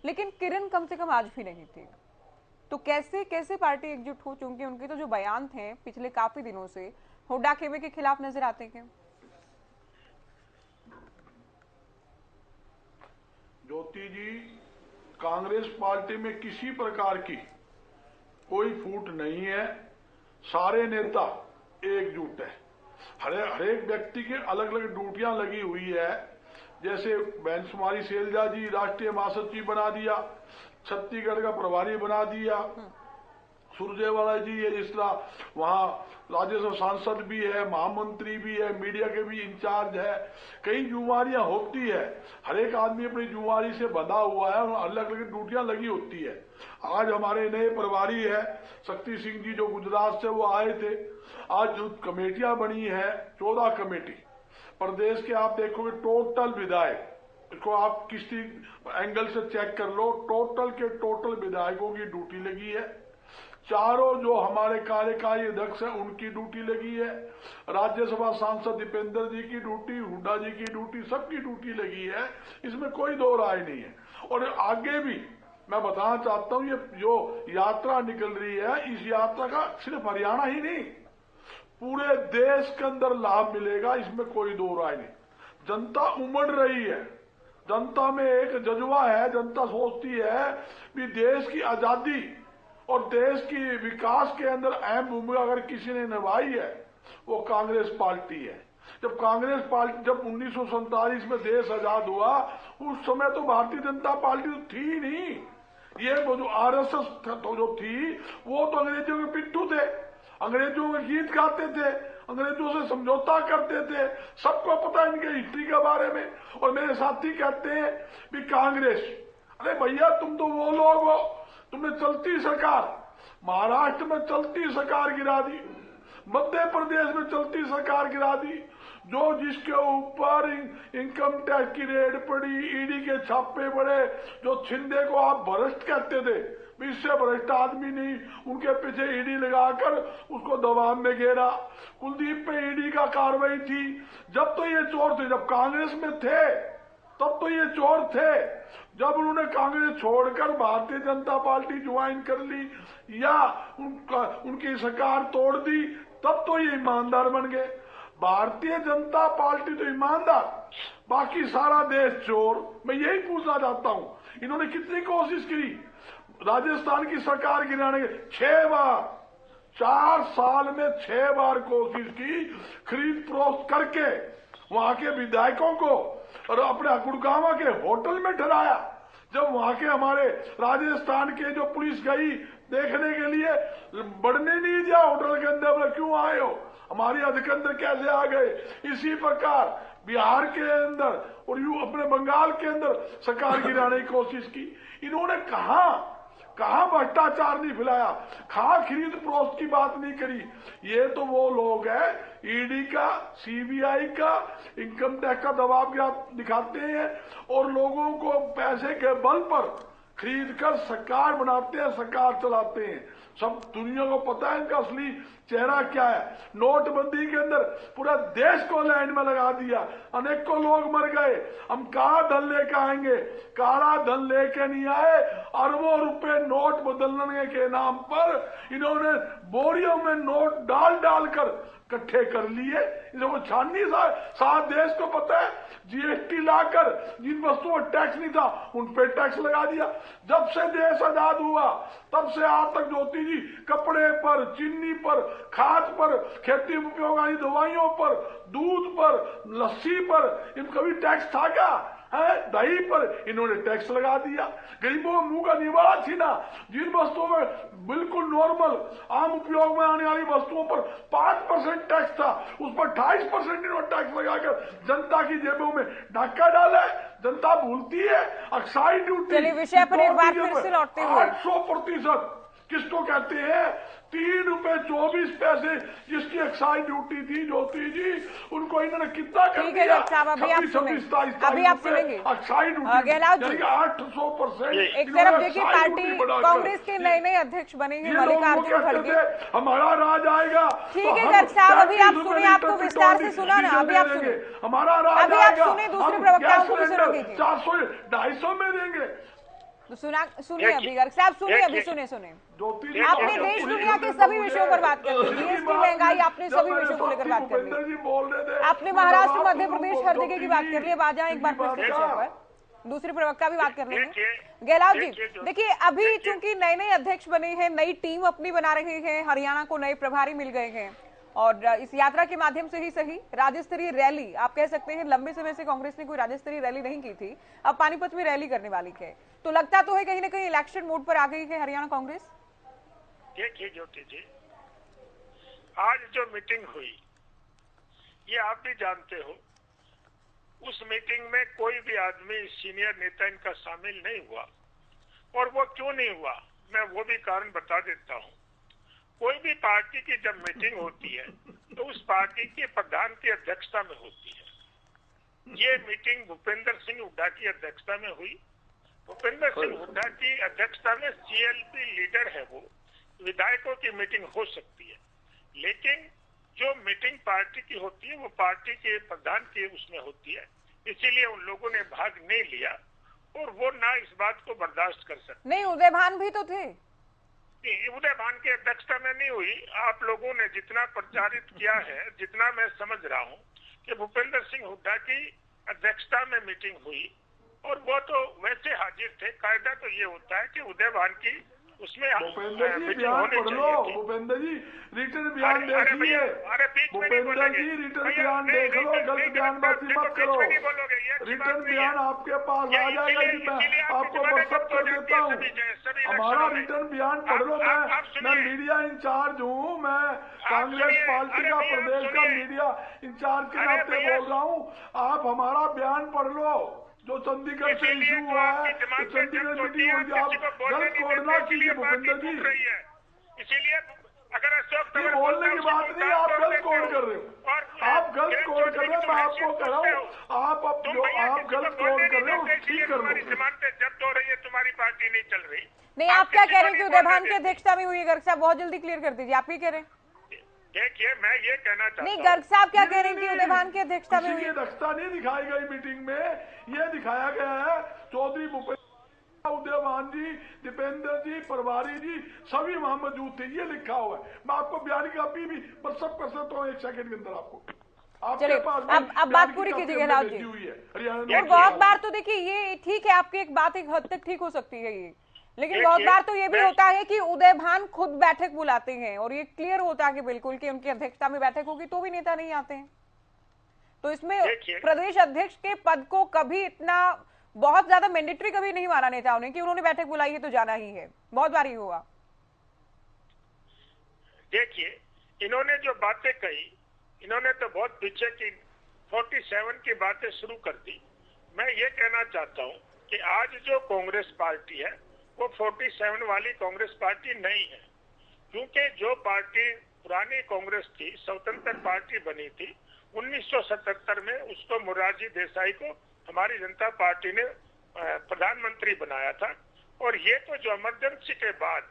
[SPEAKER 1] लेकिन किरण कम से कम आज भी नहीं थी। तो कैसे कैसे पार्टी एकजुट हो, चूंकि उनके तो जो बयान थे पिछले काफी दिनों से हुड्डा खेमे के खिलाफ नजर आते हैं।
[SPEAKER 7] ज्योति जी, कांग्रेस पार्टी में किसी प्रकार की कोई फूट नहीं है, सारे नेता एकजुट है। हर एक व्यक्ति के अलग अलग ड्यूटियां लगी हुई है। जैसे बहन कुमारी सैलजा जी राष्ट्रीय महासचिव बना दिया, छत्तीसगढ़ का प्रभारी बना दिया, सुरजेवाला जी है जिस तरह वहां राज्यसभा सांसद भी है, महामंत्री भी है, मीडिया के भी इंचार्ज है। कई जिम्मेवारियां होती है, हर एक आदमी अपनी जिम्मेवारी से बंधा हुआ है, अलग अलग ड्यूटियां लगी होती है। आज हमारे नए प्रभारी है शक्ति सिंह जी जो गुजरात से वो आए थे। आज जो कमेटियां बनी है 14 कमेटी प्रदेश के, आप देखोगे टोटल विधायक को आप किसी एंगल से चेक कर लो, टोटल के टोटल विधायकों की ड्यूटी लगी है। चारों जो हमारे कार्यकारी अध्यक्ष हैं उनकी ड्यूटी लगी है। राज्यसभा सांसद दीपेंद्र जी की ड्यूटी, हुड्डा जी की ड्यूटी, सबकी ड्यूटी लगी है, इसमें कोई दो राय नहीं है। और आगे भी मैं बताना चाहता हूं, ये जो यात्रा निकल रही है, इस यात्रा का सिर्फ हरियाणा ही नहीं पूरे देश के अंदर लाभ मिलेगा, इसमें कोई दो राय नहीं। जनता उमड़ रही है, जनता में एक जज्बा है, जनता सोचती है कि देश की आजादी और देश की विकास के अंदर अहम भूमिका अगर किसी ने निभाई है वो कांग्रेस पार्टी है। जब कांग्रेस पार्टी, जब 1947 में देश आजाद हुआ उस समय तो भारतीय जनता पार्टी तो थी ही नहीं। ये वो जो आरएसएस जो थी वो तो अंग्रेजों के पिट्ठू थे, अंग्रेजों के गीत गाते थे, अंग्रेजों से समझौता करते थे, सबको पता है इनके हिस्ट्री के बारे में। और मेरे साथी कहते हैं कि कांग्रेस, अरे भैया तुम तो वो लोग हो, तुमने चलती सरकार, महाराष्ट्र में चलती सरकार गिरा दी, मध्य प्रदेश में चलती सरकार गिरा दी, जो जिसके ऊपर इनकम टैक्स की रेड पड़ी, ईडी के छापे पड़े, जो शिंदे को आप भ्रष्ट कहते थे, इससे भ्रष्ट आदमी नहीं, उनके पीछे ईडी लगाकर उसको दबाव में घेरा। कुलदीप पे ईडी का कार्रवाई थी। जब तो ये चोर थे, जब कांग्रेस में थे तब तो ये चोर थे, जब उन्होंने कांग्रेस छोड़कर भारतीय जनता पार्टी ज्वाइन कर ली या उनकी सरकार तोड़ दी तब तो ये ईमानदार बन गए। भारतीय जनता पार्टी तो ईमानदार, बाकी सारा देश चोर। मैं यही पूछना चाहता हूं, इन्होंने कितनी कोशिश की राजस्थान की सरकार गिराने की? 6 बार, 4 साल में 6 बार कोशिश की, खरीद फरोख्त करके वहां के विधायकों को और अपने गुड़गांव के होटल में ठहराया। जब वहां के हमारे राजस्थान के जो पुलिस गई देखने के लिए, बढ़ने नहीं दिया होटल के अंदर, बोले क्यों आए हो, हमारी हद के अंदर कैसे आ गए। इसी प्रकार बिहार के अंदर और अपने बंगाल के अंदर सरकार गिराने की कोशिश की। इन्होंने कहां भ्रष्टाचार नहीं फैलाया, कहां खरीद फरोख्त की बात नहीं करी। ये तो वो लोग हैं ईडी का, सीबीआई का, इनकम टैक्स का दबाव दिखाते हैं और लोगों को पैसे के बल पर खरीद कर सरकार बनाते हैं, सरकार चलाते हैं। सब दुनिया को पता है इनका असली चेहरा क्या है। नोटबंदी के अंदर पूरा देश को लाइन में लगा दिया, अनेकों लोग मर गए। हम कहां धन लेकर आएंगे? काला धन लेके नहीं आए, अरबों रुपए नोट बदलने के नाम पर इन्होंने बोरियों में नोट डाल डालकर इकट्ठे कर लिए। इसको छाननी सारा देश को पता है। जीएसटी लाकर जिन वस्तुओं पर टैक्स नहीं था उन पर टैक्स लगा दिया। जब से देश आजाद हुआ तब से आज तक ज्योति जी कपड़े पर, चीनी पर, खाद पर, खेती उपयोगी दवाइयों पर, दूध पर, लस्सी पर इन कभी टैक्स था क्या? दही पर इन्होंने टैक्स लगा दिया। गरीबों को मुंह का निवाड़ा छीना। जिन वस्तुओं में बिल्कुल नॉर्मल आम उपयोग में आने वाली वस्तुओं पर 5% टैक्स था, उस पर 28% इन्होंने टैक्स लगाकर जनता की जेबों में धक्का डाला है। जनता भूलती है। अक्साइड ड्यूटी
[SPEAKER 1] चलिए विषय पर एक बार फिर से लौटते हुए
[SPEAKER 7] 800% किसको कहते हैं? 3 रुपए 24 पैसे जिसकी एक्साइज ड्यूटी थी ज्योति जी, उनको इन्होंने कितना कर
[SPEAKER 1] ठीक है
[SPEAKER 7] दिया?
[SPEAKER 1] साहब, अभी आप सुनेंगे
[SPEAKER 7] एक्साइज ड्यूटी
[SPEAKER 1] गहलोत जी
[SPEAKER 7] 800%।
[SPEAKER 1] एक तरफ देखिए पार्टी कांग्रेस के नए नए अध्यक्ष बने हैं मल्लिकार्जुन खड़गे,
[SPEAKER 7] हमारा राज आएगा।
[SPEAKER 1] ठीक है गर्ग साहब, अभी आप सुनिए, आपको विस्तार से सुना ना, अभी आप सुनिए,
[SPEAKER 7] हमारा राज
[SPEAKER 1] अभी आप सुनिए, दूसरे प्रवक्ताओं को भी सुना दीजिए।
[SPEAKER 7] 400-250 में देंगे
[SPEAKER 1] तो सुनिए अभी गर्ग साहब, सुनिए अभी, सुनिए आपने देश दुनिया के सभी विषयों पर बात कर ली, जीएसटी महंगाई, आपने सभी विषयों को लेकर बात कर ली, आपने महाराष्ट्र मध्य प्रदेश हर जगह की बात कर ली। अब आ जाए एक बार फिर से विषय पर, दूसरे प्रवक्ता भी बात कर लेंगे। गहलोत जी देखिए, अभी चूंकि नए नए अध्यक्ष बने हैं, नई टीम अपनी बना रहे हैं, हरियाणा को नए प्रभारी मिल गए हैं और इस यात्रा के माध्यम से ही सही राज्य स्तरीय रैली, आप कह सकते हैं लंबे समय से कांग्रेस ने कोई राज्य स्तरीय रैली नहीं की थी, अब पानीपत में रैली करने वाली है, तो लगता तो है कहीं ना कहीं इलेक्शन मोड पर आ गई है हरियाणा कांग्रेस।
[SPEAKER 8] देखिए ज्योति जी, आज जो मीटिंग हुई ये आप भी जानते हो, उस मीटिंग में कोई भी आदमी सीनियर नेता इनका शामिल नहीं हुआ। और वो क्यों नहीं हुआ, मैं वो भी कारण बता देता हूँ। कोई भी पार्टी की जब मीटिंग होती है तो उस पार्टी के प्रधान की अध्यक्षता में होती है। ये मीटिंग भूपेंद्र सिंह हुड्डा की अध्यक्षता में हुई। भूपेंद्र सिंह हुड्डा की अध्यक्षता में सीएलपी लीडर है, वो विधायकों की मीटिंग हो सकती है, लेकिन जो मीटिंग पार्टी की होती है वो पार्टी के प्रधान की उसमें होती है, इसीलिए उन लोगों ने भाग नहीं लिया और वो ना इस बात को बर्दाश्त कर सकते।
[SPEAKER 1] नहीं, उदयभान भी तो थे।
[SPEAKER 8] उदयभान की अध्यक्षता में नहीं हुई। आप लोगों ने जितना प्रचारित किया है, जितना मैं समझ रहा हूँ कि भूपेंद्र सिंह हुड्डा की अध्यक्षता में मीटिंग हुई और वो तो वैसे हाजिर थे। कायदा तो ये होता है कि उदयभान की उसमें
[SPEAKER 7] भूपेंद्र जी बयान पढ़ लो, भूपेंद्र जी रिटर्न बयान देखिए, भूपेंद्र जी रिटर्न बयान देख लो, गलत बयानबाजी मत करो। रिटर्न बयान आपके पास आ जाएगा कि मैं आपको व्हाट्सएप कर देता हूँ। हमारा रिटर्न बयान पढ़ लो। मैं मीडिया इंचार्ज हूँ, मैं कांग्रेस पार्टी का प्रदेश का मीडिया इंचार्ज के नाते बोल रहा हूँ। आप हमारा बयान पढ़ लो, जो चंडीगढ़ से इशू हुआ है, तो चंडीगढ़ मीटिंग हुई, आप गलत कोड ना कीजिए भूपेंद्र जी।
[SPEAKER 8] इसीलिए अगर अशोक
[SPEAKER 7] ये बोलने की बात नहीं, आप गलत कोड कर रहे हो, आप गलत कोड कर रहे हो। मैं आपको कह रहा हूँ, आप गलत कोड कर रहे हो, ठीक कर लो।
[SPEAKER 8] जमानतें जब्त हो रही है, तुम्हारी पार्टी नहीं चल रही।
[SPEAKER 1] नहीं, आप क्या कह रहे हैं कि उदयभान की अध्यक्षता में हुई है? गर्ग साहब बहुत जल्दी क्लियर कर दीजिए, आप ही कह रहे हैं।
[SPEAKER 8] देखिए, मैं ये कहना चाहता हूं,
[SPEAKER 1] नहीं, गर्ग साहब क्या कह रहे हैं कि उदयभान की अध्यक्षता में हुई?
[SPEAKER 7] अध्यक्षता नहीं दिखाई गई मीटिंग में, ये दिखाया गया है चौधरी भूपेंद्र, उदयभान जी, दीपेंद्र जी, प्रभारी जी सभी वहां मौजूद थे, ये लिखा हुआ है। मैं आपको बयान की कॉपी भी व्हाट्सएप कर सकता हूँ 1 सेकंड के अंदर आपको।
[SPEAKER 1] चलिए, अब बात पूरी कीजिए गहलोत जी। और बहुत बार तो देखिए, ये ठीक है, आपकी एक बात एक हद तक ठीक हो सकती है ये, लेकिन बहुत बार तो ये भी होता है कि उदयभान खुद बैठक बुलाते हैं और ये क्लियर होता है कि बिल्कुल कि उनकी अध्यक्षता में बैठक होगी तो भी नेता नहीं आते हैं। तो इसमें प्रदेश अध्यक्ष के पद को कभी इतना बहुत ज्यादा मैंडेटरी कभी नहीं माना नेताओं ने कि उन्होंने बैठक बुलाई है तो जाना ही है, बहुत बार ही हुआ।
[SPEAKER 8] देखिए, इन्होंने जो बातें कही, इन्होंने तो बहुत पीछे की 47 की बातें शुरू कर दी। मैं ये कहना चाहता हूँ कि आज जो कांग्रेस पार्टी है वो 47 वाली कांग्रेस पार्टी नहीं है, क्योंकि जो पार्टी पुरानी कांग्रेस थी, स्वतंत्र पार्टी बनी थी 1977 में, उसको मोरारजी देसाई को हमारी जनता पार्टी ने प्रधानमंत्री बनाया था। और ये तो जो इमरजेंसी के बाद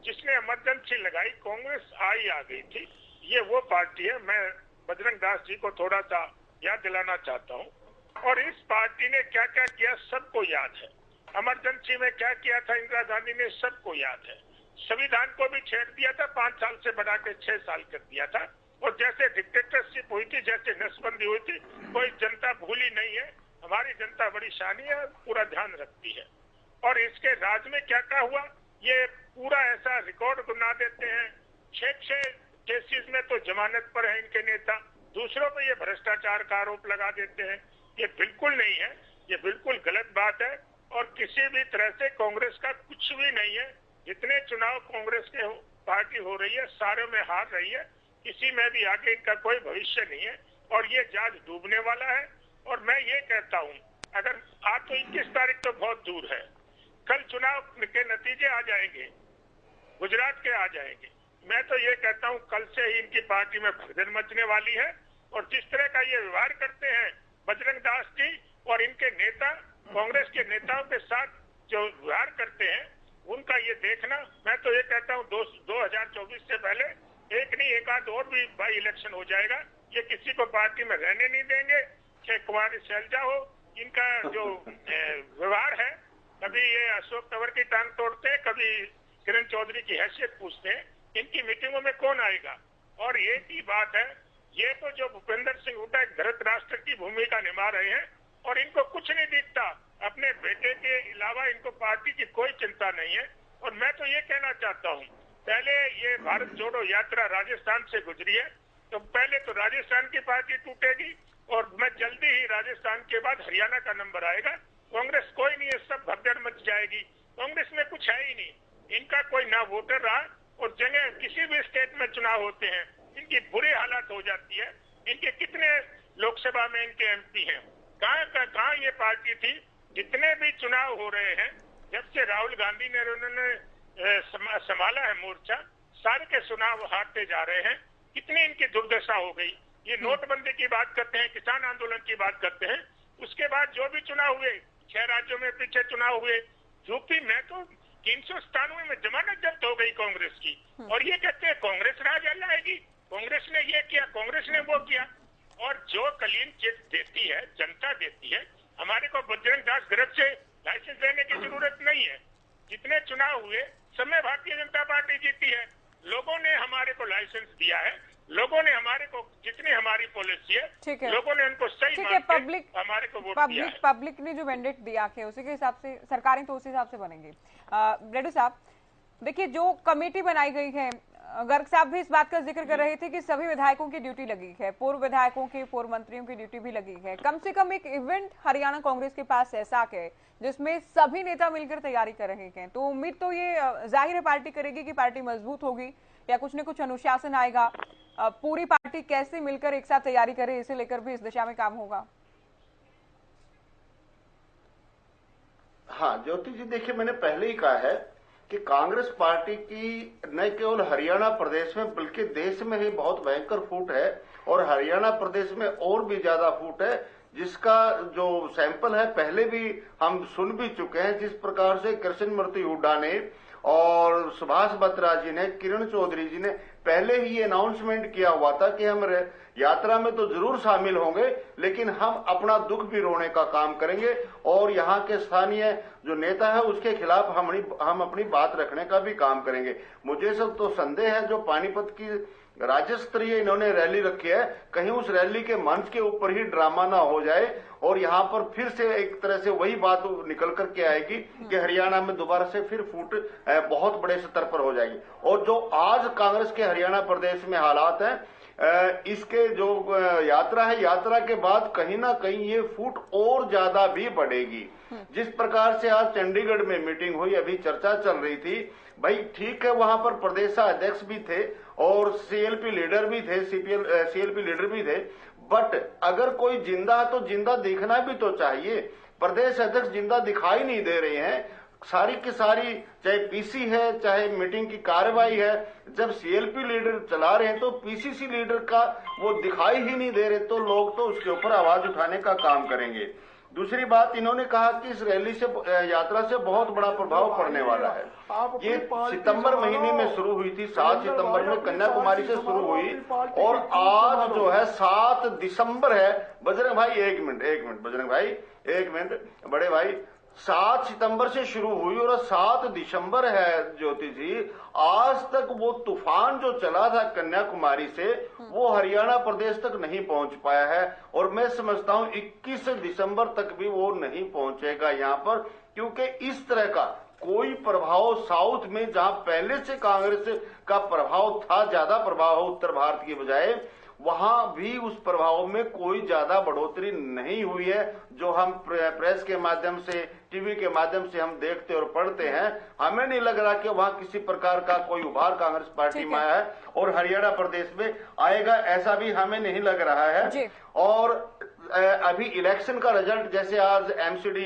[SPEAKER 8] जिसने इमरजेंसी लगाई, कांग्रेस आ गई थी, ये वो पार्टी है। मैं बजरंग दास जी को थोड़ा सा याद दिलाना चाहता हूँ। और इस पार्टी ने क्या क्या किया सबको याद है। इमरजेंसी में क्या किया था इंदिरा गांधी ने, सबको याद है। संविधान को भी छेड़ दिया था, 5 साल से बढ़ा के 6 साल कर दिया था। और जैसे डिक्टेटरशिप हुई थी, जैसे नसबंदी हुई थी, कोई जनता भूली नहीं है। हमारी जनता बड़ी शानी है, पूरा ध्यान रखती है। और इसके राज में क्या क्या हुआ, ये पूरा ऐसा रिकॉर्ड बना देते हैं। 6 केसेस में तो जमानत पर है इनके नेता, दूसरों पर ये भ्रष्टाचार का आरोप लगा देते हैं। ये बिल्कुल नहीं है, ये बिल्कुल गलत बात है। और किसी भी तरह से कांग्रेस का कुछ भी नहीं है। जितने चुनाव कांग्रेस के पार्टी हो रही है, सारे में हार रही है, किसी में भी आगे इनका कोई भविष्य नहीं है और ये जहाज डूबने वाला है। और मैं ये कहता हूँ, अगर आज तो 21 तारीख तो बहुत दूर है, कल चुनाव के नतीजे आ जाएंगे गुजरात के आ जाएंगे। मैं तो ये कहता हूँ कल से ही इनकी पार्टी में भगदड़ मचने वाली है और जिस तरह का ये व्यवहार करते हैं बजरंग दास जी और इनके नेता कांग्रेस के नेताओं के साथ जो व्यवहार करते हैं उनका ये देखना, मैं तो ये कहता हूँ 2024 से पहले एक नहीं एक आध और भी बाई इलेक्शन हो जाएगा। ये किसी को पार्टी में रहने नहीं देंगे, चाहे कुमारी शैलजा हो। इनका जो व्यवहार है, कभी ये अशोक तंवर की टांग तोड़ते हैं, कभी किरण चौधरी की हैसियत पूछते हैं। इनकी मीटिंगों में कौन आएगा? और एक ही बात है, ये तो जो भूपेंद्र सिंह हुड्डा एक धृतराष्ट्र की भूमिका निभा रहे हैं और इनको कुछ नहीं दिखता। अपने बेटे के अलावा इनको पार्टी की कोई चिंता नहीं है। और मैं तो ये कहना चाहता हूँ, पहले ये भारत जोड़ो यात्रा राजस्थान से गुजरी है, तो पहले तो राजस्थान की पार्टी टूटेगी और मैं जल्दी ही राजस्थान के बाद हरियाणा का नंबर आएगा। कांग्रेस कोई नहीं है, सब भगदड़ मच जाएगी। कांग्रेस में कुछ है ही नहीं, इनका कोई ना वोटर रहा और जगह किसी भी स्टेट में चुनाव होते हैं इनकी बुरी हालत हो जाती है। इनके कितने लोकसभा में इनके एमपी हैं, कहाँ ये पार्टी थी? जितने भी चुनाव हो रहे हैं जब से राहुल गांधी ने उन्होंने संभाला है मोर्चा, सारे के चुनाव हारते जा रहे हैं। कितनी इनकी दुर्दशा हो गई। ये नोटबंदी की बात करते हैं, किसान आंदोलन की बात करते हैं, उसके बाद जो भी चुनाव हुए 6 राज्यों में पीछे चुनाव हुए, यूपी में तो 397 में जमानत जब्त हो गई कांग्रेस की और ये कहते हैं कांग्रेस राज लाएगी, कांग्रेस ने ये किया, कांग्रेस ने वो किया। और जो क्लीन चिट देती है जनता देती है, हमारे को बजरंग दास ग्रुप से लाइसेंस लेने की जरूरत नहीं है। जितने चुनाव हुए सब में भारतीय जनता पार्टी जीती है। लोगों ने हमारे को लाइसेंस दिया है, लोगों ने हमारे को जितनी हमारी पॉलिसी है, लोगों ने उनको सही मान के हमारे को वोट दिया है।
[SPEAKER 1] पब्लिक ने जो मैंडेट दिया है उसी के हिसाब से सरकारें तो उसी हिसाब से बनेंगी। रेड्डी साहब देखिए, जो कमेटी बनाई गई है, गर्ग साहब भी इस बात का जिक्र कर रहे थे कि सभी विधायकों की ड्यूटी लगी है, पूर्व विधायकों की, पूर्व मंत्रियों की ड्यूटी भी लगी है। कम से कम एक इवेंट हरियाणा कांग्रेस के पास ऐसा है जिसमें सभी नेता मिलकर तैयारी कर रहे हैं, तो उम्मीद तो ये जाहिर है पार्टी करेगी कि पार्टी मजबूत होगी या कुछ न कुछ अनुशासन आएगा। पूरी पार्टी कैसे मिलकर एक साथ तैयारी करे, इसे लेकर भी इस दिशा में काम होगा।
[SPEAKER 9] हाँ ज्योति जी, देखिए मैंने पहले ही कहा है कि कांग्रेस पार्टी की न केवल हरियाणा प्रदेश में बल्कि देश में ही बहुत भयंकर फूट है और हरियाणा प्रदेश में और भी ज्यादा फूट है, जिसका जो सैंपल है पहले भी हम सुन भी चुके हैं। जिस प्रकार से कृष्ण मूर्ति हुड्डा ने और सुभाष बत्रा जी ने, किरण चौधरी जी ने पहले ही ये अनाउंसमेंट किया हुआ था कि हम यात्रा में तो जरूर शामिल होंगे, लेकिन हम अपना दुख भी रोने का काम करेंगे और यहाँ के स्थानीय जो नेता है उसके खिलाफ हम अपनी बात रखने का भी काम करेंगे। मुझे सब तो संदेह है, जो पानीपत की राज्य स्तरीय इन्होंने रैली रखी है, कहीं उस रैली के मंच के ऊपर ही ड्रामा ना हो जाए और यहाँ पर फिर से एक तरह से वही बात निकल करके आएगी कि हरियाणा में दोबारा से फिर फूट बहुत बड़े स्तर पर हो जाएगी। और जो आज कांग्रेस के हरियाणा प्रदेश में हालात हैं, इसके जो यात्रा है, यात्रा के बाद कहीं ना कहीं ये फूट और ज्यादा भी बढ़ेगी। जिस प्रकार से आज चंडीगढ़ में मीटिंग हुई, अभी चर्चा चल रही थी, भाई ठीक है वहां पर प्रदेशाध्यक्ष भी थे और सीएलपी लीडर भी थे, सीएलपी लीडर भी थे, बट अगर कोई जिंदा है तो जिंदा दिखना भी तो चाहिए। प्रदेश अध्यक्ष जिंदा दिखाई नहीं दे रहे हैं। सारी की सारी, चाहे पीसी है चाहे मीटिंग की कार्रवाई है, जब सीएलपी लीडर चला रहे हैं तो पीसीसी लीडर का वो दिखाई ही नहीं दे रहे, तो लोग तो उसके ऊपर आवाज उठाने का काम करेंगे। दूसरी बात, इन्होंने कहा कि इस रैली से, यात्रा से बहुत बड़ा प्रभाव पड़ने वाला है। ये सितंबर महीने में शुरू हुई थी, 7 सितंबर में कन्याकुमारी से शुरू हुई और आज जो है 7 दिसंबर है। बजरंग भाई एक मिनट बजरंग भाई एक मिनट, बड़े भाई, 7 सितंबर से शुरू हुई और 7 दिसंबर है ज्योति जी। आज तक वो तूफान जो चला था कन्याकुमारी से, वो हरियाणा प्रदेश तक नहीं पहुंच पाया है और मैं समझता हूं 21 दिसंबर तक भी वो नहीं पहुंचेगा यहाँ पर, क्योंकि इस तरह का कोई प्रभाव साउथ में, जहां पहले से कांग्रेस का प्रभाव था, ज्यादा प्रभाव उत्तर भारत की बजाय, वहां भी उस प्रभाव में कोई ज्यादा बढ़ोतरी नहीं हुई है। जो हम प्रेस के माध्यम से, टीवी के माध्यम से हम देखते और पढ़ते हैं, हमें नहीं लग रहा कि वहां किसी प्रकार का कोई उभार कांग्रेस पार्टी में आया है और हरियाणा प्रदेश में आएगा, ऐसा भी हमें नहीं लग रहा है। और अभी इलेक्शन का रिजल्ट, जैसे आज एमसीडी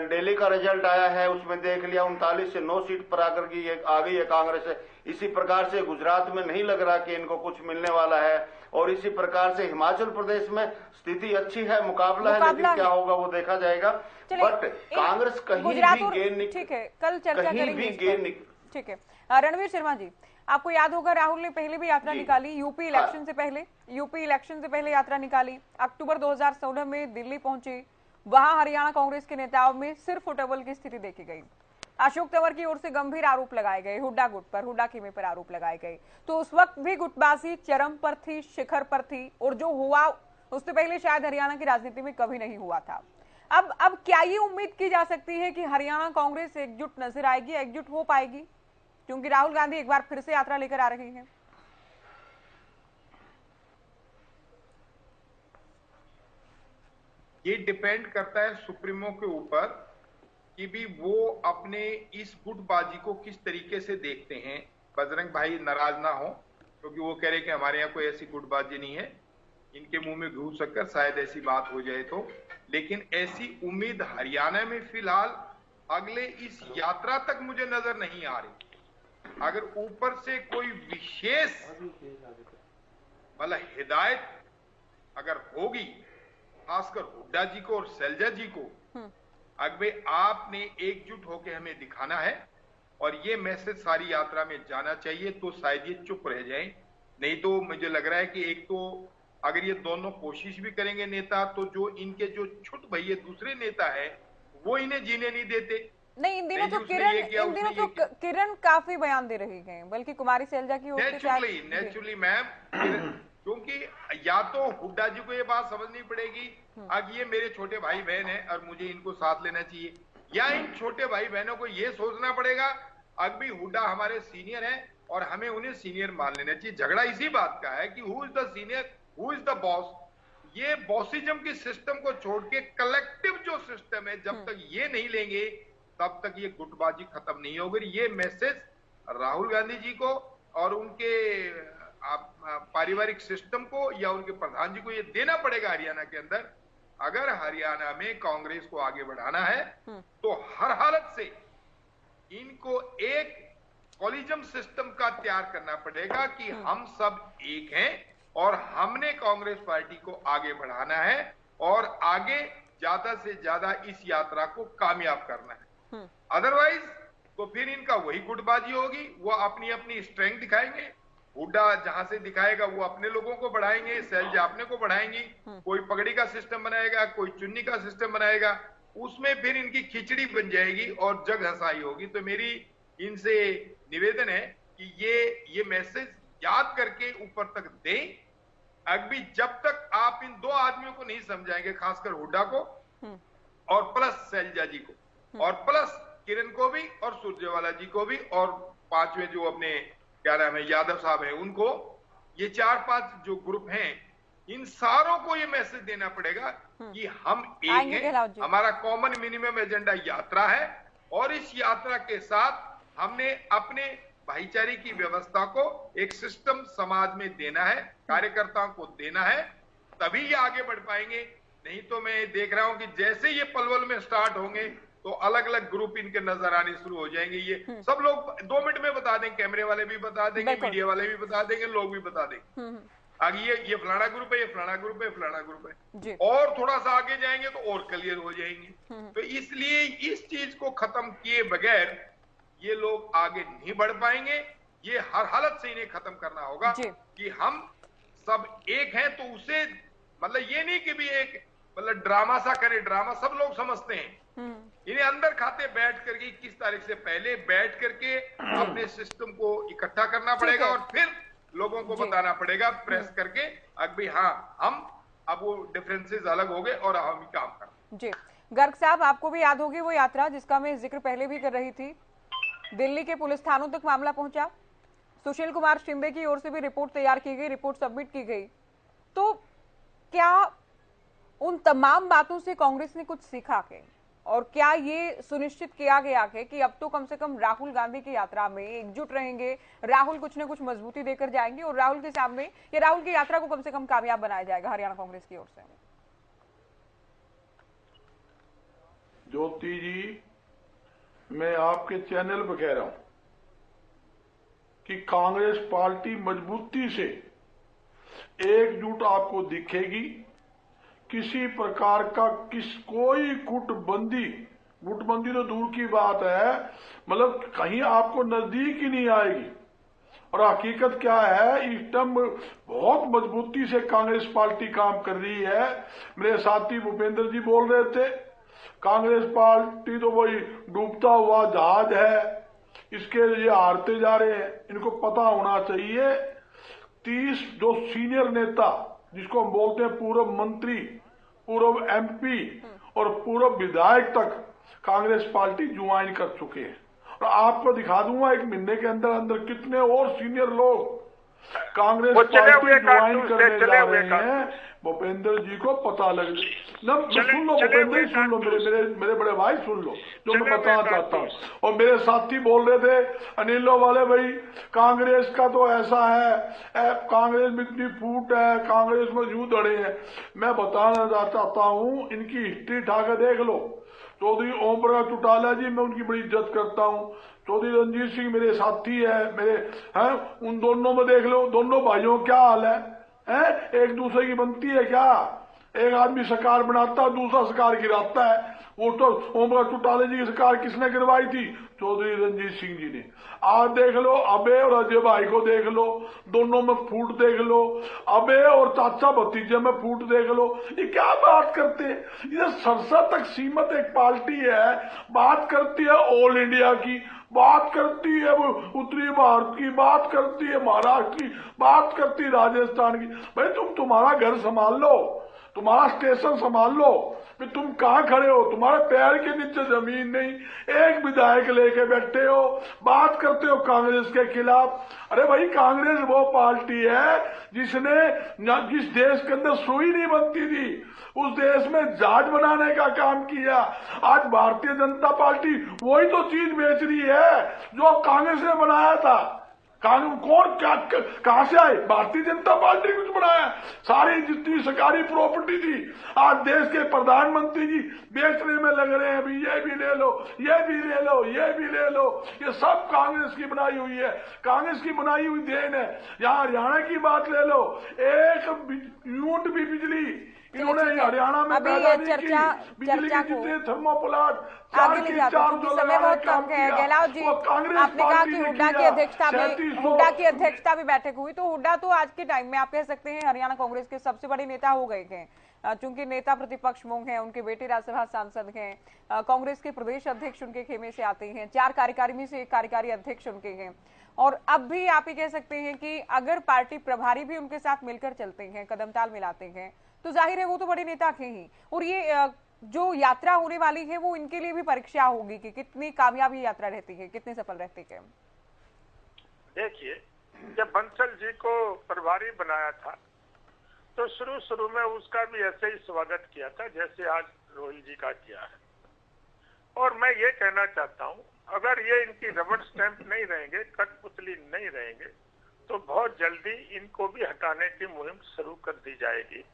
[SPEAKER 9] दिल्ली का रिजल्ट आया है, उसमें देख लिया 39 से 9 सीट पर आकर की आ गई है कांग्रेस। इसी प्रकार से गुजरात में नहीं लग रहा कि इनको कुछ मिलने वाला है, और इसी प्रकार से हिमाचल प्रदेश में स्थिति अच्छी है, मुकाबला है, लेकिन क्या होगा वो देखा जाएगा। बट कांग्रेस कहीं भी गेन,
[SPEAKER 1] ठीक है, कल चर्चा करेंगे, ठीक है। रणवीर शर्मा जी, आपको याद होगा राहुल ने पहले भी यात्रा निकाली, यूपी इलेक्शन से पहले यात्रा निकाली। अक्टूबर 2016 में दिल्ली पहुंचे, वहां हरियाणा कांग्रेस के नेताओं में सिर्फ फुटबॉल की स्थिति देखी गई। अशोक तंवर की ओर से गंभीर आरोप लगाए गए, हुड्डा गुट पर, हुड्डा खेमे पर आरोप लगाए गए। तो उस वक्त भी गुटबाजी चरम पर थी, शिखर पर थी, और जो हुआ उससे पहले शायद हरियाणा की राजनीति में कभी नहीं हुआ था। अब क्या ये उम्मीद की जा सकती है कि हरियाणा कांग्रेस एकजुट नजर आएगी, एकजुट हो पाएगी, क्योंकि राहुल गांधी एक बार फिर से यात्रा लेकर आ रहे हैं?
[SPEAKER 10] ये डिपेंड करता है सुप्रीमो के ऊपर कि भी वो अपने इस गुटबाजी को किस तरीके से देखते हैं। बजरंग भाई नाराज ना हो, क्योंकि वो कह रहे कि हमारे यहाँ कोई ऐसी गुटबाजी नहीं है, इनके मुंह में घूस सककर शायद ऐसी बात हो जाए तो। लेकिन ऐसी उम्मीद हरियाणा में फिलहाल अगले इस यात्रा तक मुझे नजर नहीं आ रही। अगर ऊपर से कोई विशेष मतलब हिदायत अगर होगी, खासकर हुड्डा जी को और शैलजा जी को, अगर आपने एकजुट होकर हमें दिखाना है और ये मैसेज सारी यात्रा में जाना चाहिए, तो शायद ये चुप रह जाएं। नहीं तो मुझे लग रहा है कि एक तो अगर ये दोनों कोशिश भी करेंगे नेता, तो जो इनके जो छुट भैया दूसरे नेता है वो इन्हें जीने नहीं देते।
[SPEAKER 1] नहीं, इन दिनों तो किरण काफी बयान दे रही हैं, बल्कि कुमारी शैलजा की ओर से
[SPEAKER 10] नेचुरली मैम, क्योंकि या तो हुड्डा जी को ये बात समझनी पड़ेगी अब ये मेरे छोटे भाई बहन है और मुझे इनको साथ लेना चाहिए, या इन छोटे भाई बहनों को ये सोचना पड़ेगा अब भी हुड्डा हमारे सीनियर है और हमें उन्हें सीनियर मान लेना चाहिए। झगड़ा इसी बात का है कि who is the senior, who is the boss. ये बॉसिज्म की सिस्टम को छोड़ के कलेक्टिव जो सिस्टम है, जब तक ये नहीं लेंगे तब तक ये गुटबाजी खत्म नहीं होगी। ये मैसेज राहुल गांधी जी को और उनके पारिवारिक सिस्टम को या उनके प्रधान जी को ये देना पड़ेगा हरियाणा के अंदर। अगर हरियाणा में कांग्रेस को आगे बढ़ाना है तो हर हालत से इनको एक कॉलिजम सिस्टम का तैयार करना पड़ेगा कि हम सब एक हैं और हमने कांग्रेस पार्टी को आगे बढ़ाना है और आगे ज्यादा से ज्यादा इस यात्रा को कामयाब करना है। अदरवाइज तो फिर इनका वही गुटबाजी होगी, वो अपनी अपनी स्ट्रेंथ दिखाएंगे। हुड्डा जहां से दिखाएगा वो अपने लोगों को बढ़ाएंगे, शैलजा अपने को बढ़ाएंगी, कोई पगड़ी का सिस्टम बनाएगा, कोई चुन्नी का सिस्टम बनाएगा, उसमें फिर इनकी खिचड़ी बन जाएगी और जग हंसाई होगी। तो मेरी इनसे निवेदन है कि ये मैसेज याद करके ऊपर तक दें। अभी जब तक आप इन दो आदमियों को नहीं समझाएंगे, खासकर हुड्डा को और प्लस शैलजा जी को और प्लस किरण को भी और सुरजेवाला जी को भी और पांचवें जो अपने क्या नाम है यादव साहब है उनको, ये 4-5 जो ग्रुप हैं, इन सारों को ये मैसेज देना पड़ेगा कि हम एक हैं, हमारा कॉमन मिनिमम एजेंडा यात्रा है और इस यात्रा के साथ हमने अपने भाईचारे की व्यवस्था को एक सिस्टम समाज में देना है, कार्यकर्ताओं को देना है, तभी ये आगे बढ़ पाएंगे। नहीं तो मैं देख रहा हूं कि जैसे ये पलवल में स्टार्ट होंगे तो अलग अलग ग्रुप इनके नजर आने शुरू हो जाएंगे। ये सब लोग 2 मिनट में बता देंगे, कैमरे वाले भी बता देंगे, मीडिया वाले भी बता देंगे, लोग भी बता देंगे आगे ये फलाना ग्रुप है, ये फलाना ग्रुप है, फलाना ग्रुप है। और थोड़ा सा आगे जाएंगे तो और क्लियर हो जाएंगे। तो इसलिए इस चीज को खत्म किए बगैर ये लोग आगे नहीं बढ़ पाएंगे। ये हर हालत से इन्हें खत्म करना होगा कि हम सब एक हैं। तो उसे मतलब ये नहीं कि भी एक मतलब ड्रामा सा करे, ड्रामा सब लोग समझते हैं। इन्हें अंदर खाते बैठ करके 21 तारीख से पहले बैठ करके अपने सिस्टम को इकट्ठा करना पड़ेगा और फिर लोगों को बताना पड़ेगा प्रेस करके अभी हाँ हम अब वो डिफरेंसेस अलग हो गए और हम काम कर।
[SPEAKER 1] जी गर्ग साहब, आपको भी याद होगी वो यात्रा जिसका मैं जिक्र पहले भी कर रही थी। दिल्ली के पुलिस थानों तक मामला पहुंचा, सुशील कुमार शिंदे की ओर से भी रिपोर्ट तैयार की गई, रिपोर्ट सबमिट की गई। तो क्या उन तमाम बातों से कांग्रेस ने कुछ सीखा के, और क्या ये सुनिश्चित किया गया है कि अब तो कम से कम राहुल गांधी की यात्रा में एकजुट रहेंगे, राहुल कुछ न कुछ मजबूती देकर जाएंगे और राहुल के सामने या राहुल की यात्रा को कम से कम कामयाब बनाया जाएगा हरियाणा कांग्रेस की ओर से?
[SPEAKER 7] ज्योति जी, मैं आपके चैनल पर कह रहा हूं कि कांग्रेस पार्टी मजबूती से एकजुट आपको दिखेगी। किसी प्रकार का कोई गुटबंदी तो दूर की बात है, मतलब कहीं आपको नजदीक ही नहीं आएगी। और हकीकत क्या है, इस टाइम बहुत मजबूती से कांग्रेस पार्टी काम कर रही है। मेरे साथी भूपेंद्र जी बोल रहे थे, कांग्रेस पार्टी तो वही डूबता हुआ जहाज है, इसके लिए हारते जा रहे हैं। इनको पता होना चाहिए 30 जो सीनियर नेता जिसको हम बोलते हैं पूर्व मंत्री, पूर्व एमपी और पूर्व विधायक तक कांग्रेस पार्टी ज्वाइन कर चुके हैं। और आपको दिखा दूंगा 1 महीने के अंदर अंदर कितने और सीनियर लोग कांग्रेस पार्टी ज्वाइन करने जा रहे हैं। भूपेंद्र जी को पता लग ना, सुन लो भूपेंद्र जी, सुन लो, मेरे बड़े भाई सुन लो जो मैं बताना चाहता हूँ। और मेरे साथी बोल रहे थे अनिलो वाले, भाई कांग्रेस का तो ऐसा है, कांग्रेस में इतनी फूट है, कांग्रेस में यूं दड़े हैं। मैं बताना चाहता हूँ, इनकी हिस्ट्री उठाकर देख लो। चौधरी ओम प्रकाश चौटाला जी, मैं उनकी बड़ी इज्जत करता हूँ। चौधरी रंजीत सिंह मेरे साथी है, मेरे हैं, उन दोनों में देख लो, दोनों भाइयों क्या हाल है, एक दूसरे की बनती है क्या? एक आदमी सरकार बनाता है, दूसरा सरकार गिराता है। वो तो ओम प्रकाश चौटाला जी की सरकार किसने गिरवाई थी? चौधरी रंजीत सिंह जी ने। आज देख लो अबे और अजय भाई को देख लो, दोनों में फूट देख लो, अबे और चाचा भतीजे में फूट देख लो। ये क्या बात करते हैं? ये सरसा तक सीमित एक पार्टी है, बात करती है ऑल इंडिया की, बात करती है वो उत्तरी भारत की, बात करती है महाराष्ट्र की, बात करती है राजस्थान की। भाई तुम्हारा घर संभाल लो, तुम्हारा स्टेशन संभाल लो, कि तुम कहां खड़े हो, तुम्हारे पैर के नीचे जमीन नहीं, एक विधायक लेके बैठे हो, बात करते हो कांग्रेस के खिलाफ। अरे भाई कांग्रेस वो पार्टी है जिस देश के अंदर सुई नहीं बनती थी उस देश में जहाज बनाने का काम किया। आज भारतीय जनता पार्टी वही तो चीज बेच रही है जो कांग्रेस ने बनाया था। कौन क्या कहां से आए? भारतीय जनता पार्टी कुछ बनाया? सारी जितनी सरकारी प्रॉपर्टी थी आज देश के प्रधानमंत्री जी बेचने में लग रहे हैं। अभी ये भी ले लो, ये भी ले लो, ये भी ले लो, ये सब कांग्रेस की बनाई हुई है, कांग्रेस की बनाई हुई देन है। यहाँ हरियाणा की बात ले लो, एक यूनिट भी बिजली इन्होंने हरियाणा में पैदा नहीं की। बिजली के जितने थर्मोप्लांट
[SPEAKER 1] आगे ले जाते हैं क्योंकि समय बहुत कम है। गहलोत जी, आपने कहा कि हुड्डा की अध्यक्षता में बैठक हुई, तो हुड्डा तो आज के टाइम में आप कह सकते हैं हरियाणा कांग्रेस के सबसे बड़े नेता हो गए हैं। चूंकि नेता प्रतिपक्ष वो हैं, उनके बेटे राज्यसभा सांसद हैं, कांग्रेस के प्रदेश अध्यक्ष उनके खेमे से आते हैं, 4 कार्यकारी में से 1 कार्यकारी अध्यक्ष उनके हैं। और अब भी आप ये कह सकते हैं कि अगर पार्टी प्रभारी भी उनके साथ मिलकर चलते हैं, कदम ताल मिलाते हैं, तो जाहिर है वो तो बड़े नेता थे ही। और ये जो यात्रा होने वाली है वो इनके लिए भी परीक्षा होगी कि कितनी कामयाब ये यात्रा रहती है, कितनी सफल रहती है।
[SPEAKER 8] देखिए, जब बंसल जी को प्रभारी बनाया था तो शुरू में उसका भी ऐसे ही स्वागत किया था जैसे आज रोहिल जी का किया है। और मैं ये कहना चाहता हूँ, अगर ये इनकी रबड़ स्टैंप नहीं रहेंगे, कठपुतली नहीं रहेंगे, तो बहुत जल्दी इनको भी हटाने की मुहिम शुरू कर दी जाएगी।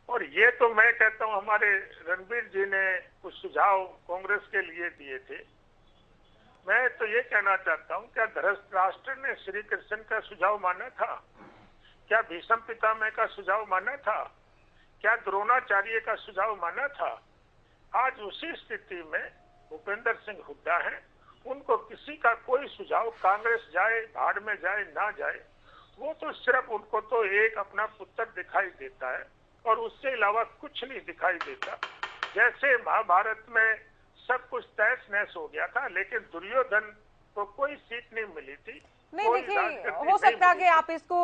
[SPEAKER 8] और ये तो मैं कहता हूँ, हमारे रणबीर जी ने कुछ सुझाव कांग्रेस के लिए दिए थे। मैं तो ये कहना चाहता हूँ, क्या धृतराष्ट्र ने श्री कृष्ण का सुझाव माना था? क्या भीष्म पितामह का सुझाव माना था? क्या द्रोणाचार्य का सुझाव माना था? आज उसी स्थिति में भूपेंद्र सिंह हुड्डा हैं। उनको किसी का कोई सुझाव, कांग्रेस जाए भाड़ में जाए ना जाए, वो तो सिर्फ उनको तो एक अपना पुत्र दिखाई देता है और उससे अलावा कुछ नहीं दिखाई देता। जैसे महाभारत में सब कुछ तहस नहस हो गया था, लेकिन दुर्योधन को कोई सीट नहीं मिली थी।
[SPEAKER 1] नहीं देखिए, हो सकता है कि आप इसको,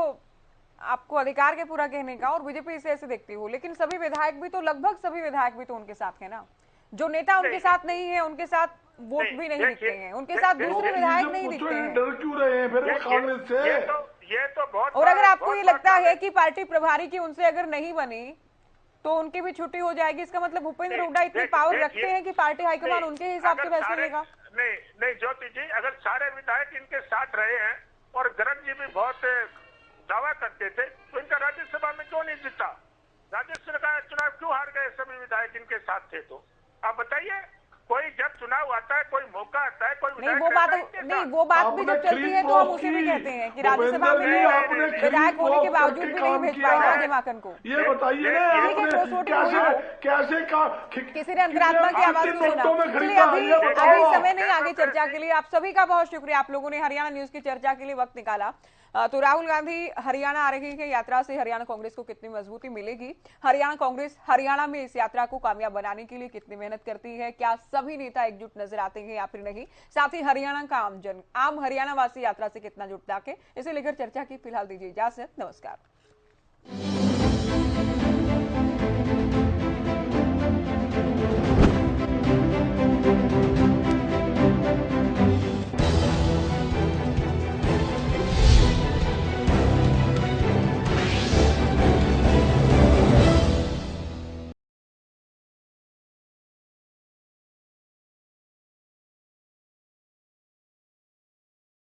[SPEAKER 1] आपको अधिकार के पूरा कहने का, और बीजेपी इसे ऐसे देखती हो, लेकिन सभी विधायक भी तो, लगभग सभी विधायक भी तो उनके साथ है ना। जो नेता उनके साथ नहीं है, उनके साथ वोट भी नहीं दिखते हैं, उनके साथ दूसरे विधायक नहीं दिखते हैं।
[SPEAKER 7] डर क्यों रहे हैं फिर कांग्रेस से?
[SPEAKER 8] ये तो बहुत।
[SPEAKER 1] और अगर आपको ये लगता है कि पार्टी प्रभारी की उनसे अगर नहीं बनी तो उनकी भी छुट्टी हो जाएगी, इसका मतलब भूपेंद्र हुड्डा इतनी पावर रखते हैं कि पार्टी हाईकमान उनके हिसाब से फैसले लेगा?
[SPEAKER 8] नहीं ज्योति जी, अगर सारे विधायक इनके साथ रहे हैं और गर्ग जी भी बहुत दावा करते थे, तो इनका राज्यसभा में क्यों नहीं जीता? राज्यसभा का चुनाव क्यों हार गए? सभी विधायक इनके साथ थे, तो आप बताइए। कोई जब चुनाव आता है, कोई मौका आता है, कोई
[SPEAKER 1] नहीं वो बात भी जब चलती है तो हम उसे भी कहते हैं कि राज्यसभा में विधायक होने के बावजूद भी नहीं भेज पाए अजय माकन को।
[SPEAKER 7] ये बताइए ना कैसे
[SPEAKER 1] किसी ने अंतरात्मा की आवाज नहीं सुना। चलिए अभी समय नहीं आगे चर्चा के लिए। आप सभी का बहुत शुक्रिया, आप लोगों ने हरियाणा न्यूज की चर्चा के लिए वक्त निकाला। तो राहुल गांधी हरियाणा आ रही है, यात्रा से हरियाणा कांग्रेस को कितनी मजबूती मिलेगी, हरियाणा कांग्रेस हरियाणा में इस यात्रा को कामयाब बनाने के लिए कितनी मेहनत करती है, क्या सभी नेता एकजुट नजर आते हैं या फिर नहीं, साथ ही हरियाणा का आम हरियाणा वासी यात्रा से कितना जुटता है, इसे लेकर चर्चा की फिलहाल दीजिए इजाजत। नमस्कार।